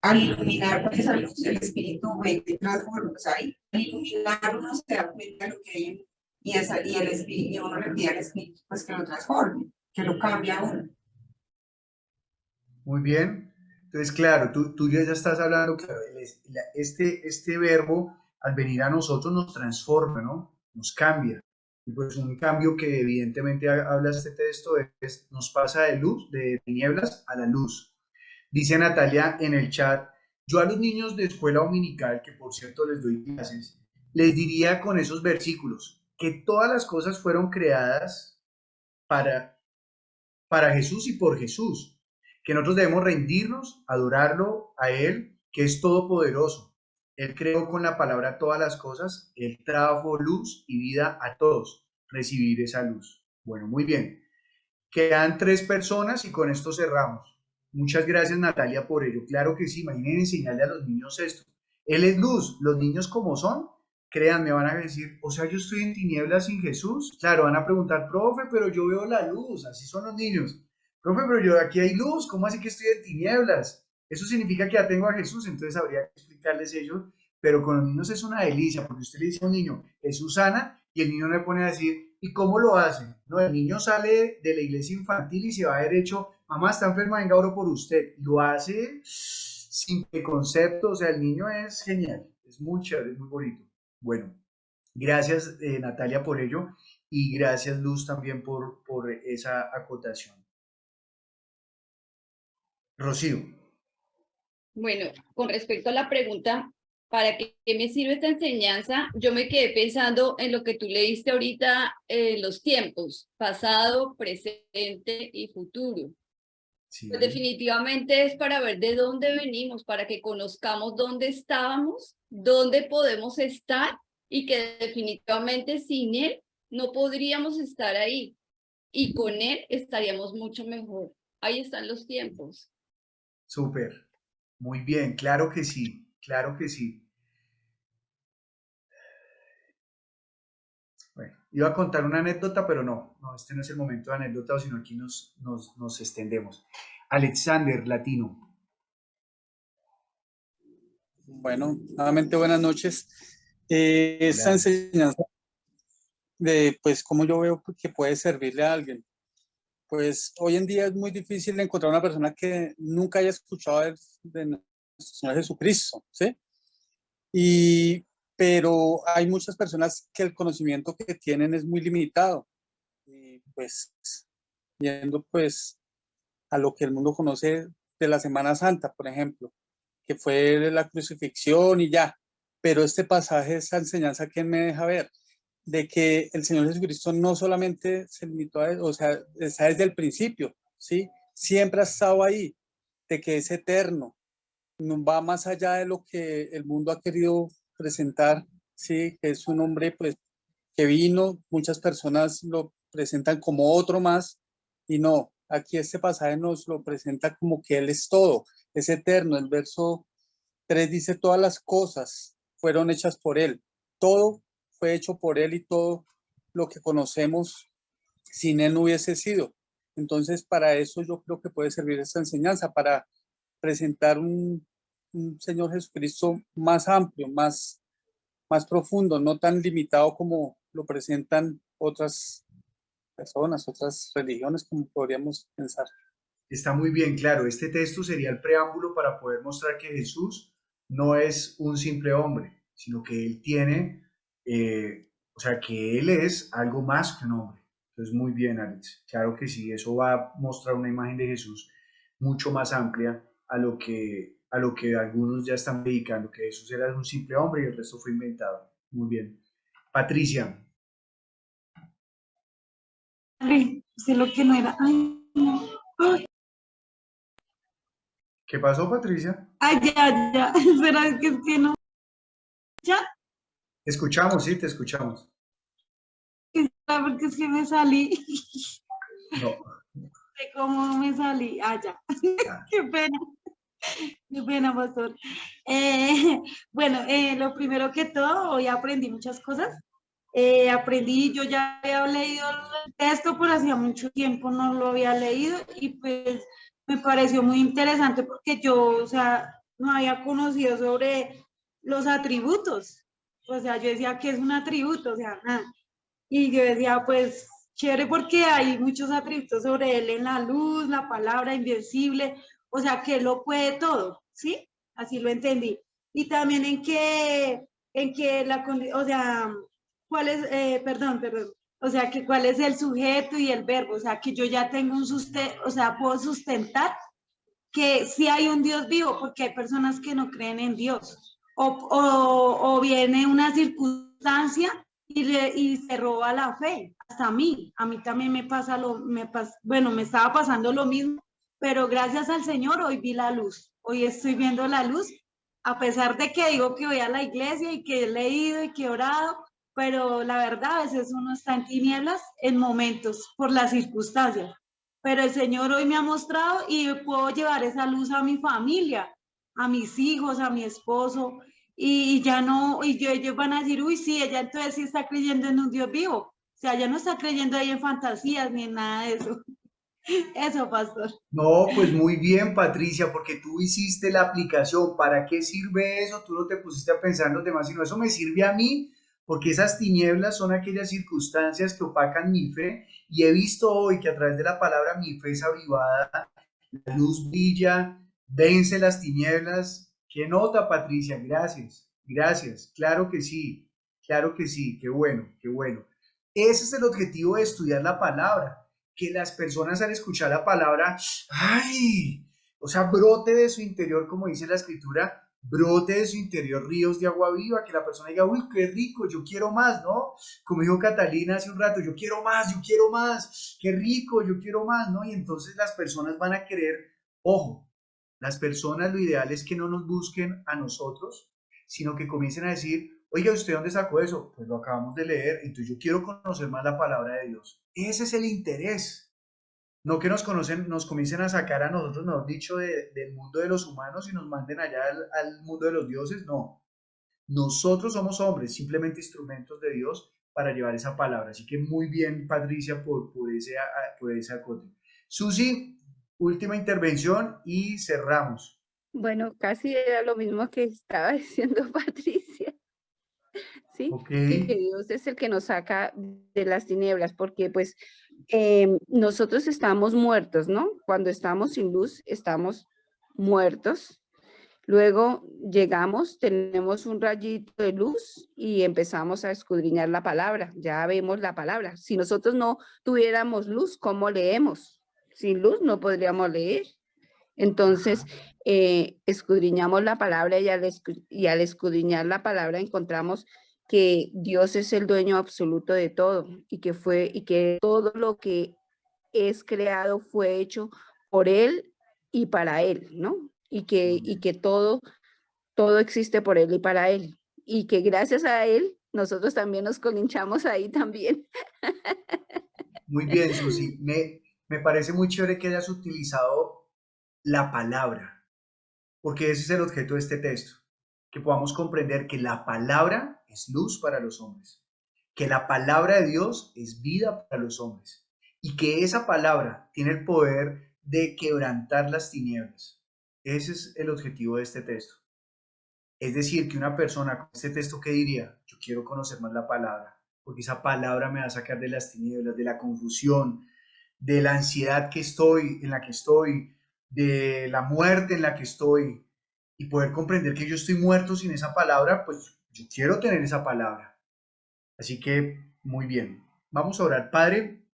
al iluminar con esa luz el espíritu ve y transforma, o sea, al iluminar uno se da cuenta de lo que hay y el espíritu, y uno le pide al espíritu pues que lo transforme, que lo cambie a uno. Muy bien. Entonces, claro, tú ya estás hablando, claro, este verbo al venir a nosotros nos transforma, ¿no? Nos cambia. Y pues un cambio que evidentemente habla este texto es, nos pasa de luz, de tinieblas a la luz. Dice Natalia en el chat, yo a los niños de escuela dominical, que por cierto les doy clases, les diría con esos versículos que todas las cosas fueron creadas para, para Jesús y por Jesús, que nosotros debemos rendirnos, adorarlo a Él, que es todopoderoso. Él creó con la palabra todas las cosas, Él trajo luz y vida a todos, recibir esa luz. Bueno, muy bien. Quedan 3 personas y con esto cerramos. Muchas gracias, Natalia, por ello. Claro que sí, imaginen enseñarle a los niños esto. Él es luz, los niños como son, créanme, van a decir, o sea, yo estoy en tinieblas sin Jesús. Claro, van a preguntar, profe, pero yo veo la luz, así son los niños. Profe, pero yo aquí hay luz, ¿cómo así que estoy en tinieblas? Eso significa que ya tengo a Jesús, entonces habría que explicarles ello, pero con los niños es una delicia, porque usted le dice a un niño, Jesús sana, y el niño le pone a decir, ¿y cómo lo hace? No, el niño sale de la iglesia infantil y se va derecho, mamá está enferma, venga, oro por usted. Lo hace sin preconcepto, o sea, el niño es genial, es muy chévere, es muy bonito. Bueno, gracias Natalia por ello y gracias Luz también por esa acotación. Rocío. Bueno, con respecto a la pregunta, ¿para qué me sirve esta enseñanza? Yo me quedé pensando en lo que tú leíste ahorita, los tiempos, pasado, presente y futuro. Sí. Pues definitivamente es para ver de dónde venimos, para que conozcamos dónde estábamos, dónde podemos estar y que definitivamente sin Él no podríamos estar ahí y con Él estaríamos mucho mejor. Ahí están los tiempos. Súper, muy bien, claro que sí, claro que sí. Bueno, iba a contar una anécdota, pero no, este no es el momento de anécdota, sino aquí nos extendemos. Alexander, latino. Bueno, nuevamente buenas noches. Esta enseñanza de, pues, cómo yo veo que puede servirle a alguien. Pues hoy en día es muy difícil encontrar una persona que nunca haya escuchado de nuestro Señor Jesucristo, ¿sí? Pero hay muchas personas que el conocimiento que tienen es muy limitado. Y pues, viendo pues a lo que el mundo conoce de la Semana Santa, por ejemplo, que fue la crucifixión y ya. Pero este pasaje, esa enseñanza que me deja ver, de que el Señor Jesucristo no solamente se limitó a eso, o sea, está desde el principio, ¿sí? Siempre ha estado ahí, de que es eterno, no va más allá de lo que el mundo ha querido presentar, ¿sí? Que es un hombre, pues, que vino, muchas personas lo presentan como otro más, y no, aquí este pasaje nos lo presenta como que Él es todo, es eterno. El verso 3 dice, todas las cosas fueron hechas por Él, todo fue hecho por Él y todo lo que conocemos sin Él no hubiese sido. Entonces, para eso yo creo que puede servir esta enseñanza, para presentar un Señor Jesucristo más amplio, más profundo, no tan limitado como lo presentan otras personas, otras religiones, como podríamos pensar. Está muy bien, claro. Este texto sería el preámbulo para poder mostrar que Jesús no es un simple hombre, sino que Él tiene, o sea, que Él es algo más que un hombre. Entonces, muy bien, Alex. Claro que sí, eso va a mostrar una imagen de Jesús mucho más amplia a lo que algunos ya están predicando, que Jesús era un simple hombre y el resto fue inventado. Muy bien. Patricia. Sé lo que no era. Ay, no. Ay. ¿Qué pasó, Patricia? Ay, ya. Espera, es que no. ¿Ya? Te escuchamos, sí, te escuchamos. Porque es que me salí. No. Sé cómo me salí. Ah, ya. Qué pena. Qué pena, pastor. Bueno, lo primero que todo, hoy aprendí muchas cosas. Yo ya había leído el texto, pero hacía mucho tiempo no lo había leído y pues me pareció muy interesante porque yo, o sea, no había conocido sobre los atributos. O sea, yo decía, ¿qué es un atributo? O sea, nada. Y yo decía, pues, chévere porque hay muchos atributos sobre él en la luz, la palabra invencible, o sea, que él lo puede todo, ¿sí? Así lo entendí. Y también o sea, ¿cuál es? Perdón. O sea, que cuál es el sujeto y el verbo. O sea, que yo ya tengo un sustento, o sea, puedo sustentar que sí hay un Dios vivo, porque hay personas que no creen en Dios. O viene una circunstancia y se roba la fe. Hasta a mí también me pasa bueno, me estaba pasando lo mismo, pero gracias al Señor hoy vi la luz. Hoy estoy viendo la luz, a pesar de que digo que voy a la iglesia y que he leído y que he orado, pero la verdad a veces uno está en tinieblas en momentos por las circunstancias. Pero el Señor hoy me ha mostrado y puedo llevar esa luz a mi familia, a mis hijos, a mi esposo, y ya no, ellos van a decir, uy, sí, ella entonces sí está creyendo en un Dios vivo. O sea, ella no está creyendo ahí en fantasías ni en nada de eso. Eso, pastor. No, pues muy bien, Patricia, porque tú hiciste la aplicación. ¿Para qué sirve eso? Tú no te pusiste a pensar en los demás, sino eso me sirve a mí, porque esas tinieblas son aquellas circunstancias que opacan mi fe. Y he visto hoy que a través de la palabra mi fe es avivada, la luz brilla, vence las tinieblas. ¿Qué nota, Patricia? Gracias, gracias. Claro que sí, qué bueno, qué bueno. Ese es el objetivo de estudiar la palabra, que las personas al escuchar la palabra, ¡ay! O sea, brote de su interior, como dice la escritura, brote de su interior ríos de agua viva, que la persona diga, uy, qué rico, yo quiero más, ¿no? Como dijo Catalina hace un rato, yo quiero más, qué rico, yo quiero más, ¿no? Y entonces las personas van a querer, ojo, las personas lo ideal es que no nos busquen a nosotros, sino que comiencen a decir, oiga, ¿usted dónde sacó eso? Pues lo acabamos de leer, entonces yo quiero conocer más la palabra de Dios. Ese es el interés. No que nos comiencen a sacar a nosotros, mejor dicho, del mundo de los humanos y nos manden allá al mundo de los dioses. No, nosotros somos hombres, simplemente instrumentos de Dios para llevar esa palabra. Así que muy bien, Patricia, por ese acote. Susi, última intervención y cerramos. Bueno, casi era lo mismo que estaba diciendo Patricia, ¿sí? Ok. Que Dios es el que nos saca de las tinieblas, porque pues nosotros estamos muertos, ¿no? Cuando estamos sin luz, estamos muertos. Luego llegamos, tenemos un rayito de luz y empezamos a escudriñar la palabra. Ya vemos la palabra. Si nosotros no tuviéramos luz, ¿cómo leemos? Sin luz no podríamos leer. Entonces, escudriñamos la palabra y al escudriñar la palabra encontramos que Dios es el dueño absoluto de todo y que todo lo que es creado fue hecho por Él y para Él, ¿no? Y que todo existe por Él y para Él. Y que gracias a Él, nosotros también nos colinchamos ahí también. Muy bien, Susi. Me parece muy chévere que hayas utilizado la palabra, porque ese es el objeto de este texto, que podamos comprender que la palabra es luz para los hombres, que la palabra de Dios es vida para los hombres y que esa palabra tiene el poder de quebrantar las tinieblas. Ese es el objetivo de este texto. Es decir, que una persona con este texto, ¿qué diría? Yo quiero conocer más la palabra, porque esa palabra me va a sacar de las tinieblas, de la confusión, de la ansiedad en la que estoy, de la muerte en la que estoy, y poder comprender que yo estoy muerto sin esa palabra, pues yo quiero tener esa palabra. Así que, muy bien. Vamos a orar. Padre,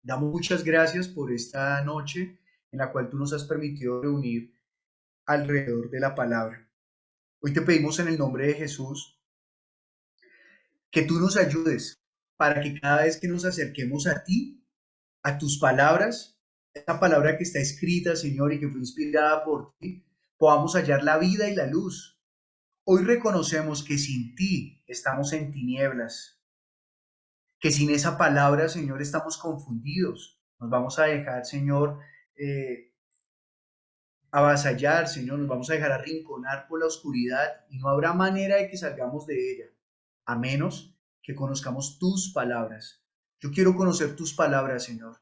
damos muchas gracias por esta noche en la cual tú nos has permitido reunir alrededor de la palabra. Hoy te pedimos en el nombre de Jesús que tú nos ayudes para que cada vez que nos acerquemos a ti, a tus palabras, esa palabra que está escrita, Señor, y que fue inspirada por ti, podamos hallar la vida y la luz. Hoy reconocemos que sin ti estamos en tinieblas, que sin esa palabra, Señor, estamos confundidos. Nos vamos a dejar, Señor, avasallar, Señor, nos vamos a dejar arrinconar por la oscuridad y no habrá manera de que salgamos de ella, a menos que conozcamos tus palabras. Yo quiero conocer tus palabras, Señor.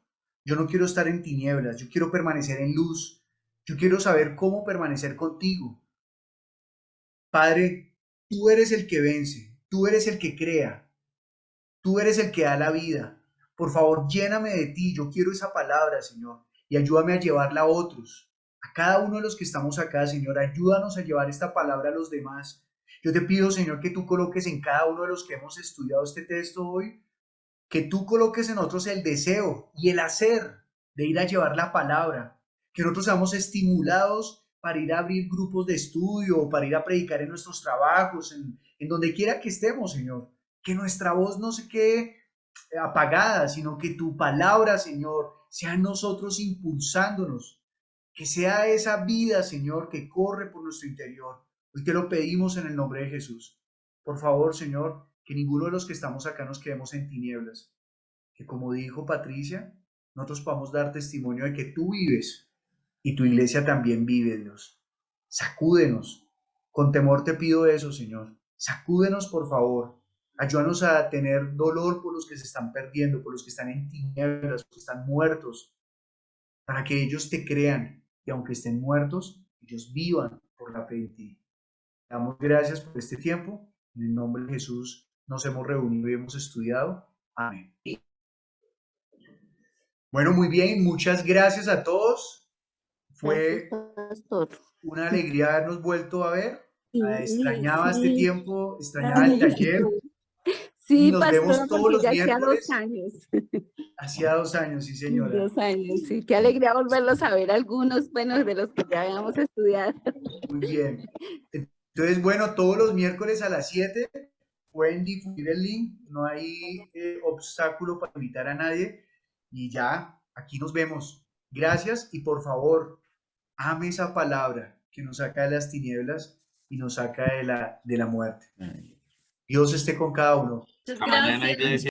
Yo no quiero estar en tinieblas, yo quiero permanecer en luz. Yo quiero saber cómo permanecer contigo. Padre, tú eres el que vence, tú eres el que crea, tú eres el que da la vida. Por favor, lléname de ti, yo quiero esa palabra, Señor, y ayúdame a llevarla a otros. A cada uno de los que estamos acá, Señor, ayúdanos a llevar esta palabra a los demás. Yo te pido, Señor, que tú coloques en cada uno de los que hemos estudiado este texto hoy que tú coloques en nosotros el deseo y el hacer de ir a llevar la palabra, que nosotros seamos estimulados para ir a abrir grupos de estudio o para ir a predicar en nuestros trabajos, en donde quiera que estemos, Señor. Que nuestra voz no se quede apagada, sino que tu palabra, Señor, sea en nosotros impulsándonos, que sea esa vida, Señor, que corre por nuestro interior. Hoy te lo pedimos en el nombre de Jesús. Por favor, Señor, que ninguno de los que estamos acá nos quedemos en tinieblas, que como dijo Patricia, nosotros podamos dar testimonio de que tú vives y tu iglesia también vive, Dios. Sacúdenos. Con temor te pido eso, Señor. Sacúdenos, por favor. Ayúdanos a tener dolor por los que se están perdiendo, por los que están en tinieblas, los que están muertos, para que ellos te crean y aunque estén muertos, ellos vivan por la fe en ti. Damos gracias por este tiempo. En el nombre de Jesús nos hemos reunido y hemos estudiado. Amén. Bueno, muy bien. Muchas gracias a todos. Fue una alegría habernos vuelto a ver. Extrañaba este tiempo, extrañaba el taller. Sí, y nos pastor, vemos todos los ya hacía miércoles. 2 años. Hacía 2 años, sí, señora. 2 años, sí. Qué alegría volverlos a ver algunos, bueno, de los que ya habíamos estudiado. Muy bien. Entonces, bueno, todos los miércoles a las 7 pueden difundir el link. No hay obstáculo para invitar a nadie. Y ya, aquí nos vemos. Gracias y por favor, ame esa palabra que nos saca de las tinieblas y nos saca de la muerte. Dios esté con cada uno. Hasta mañana, iglesia.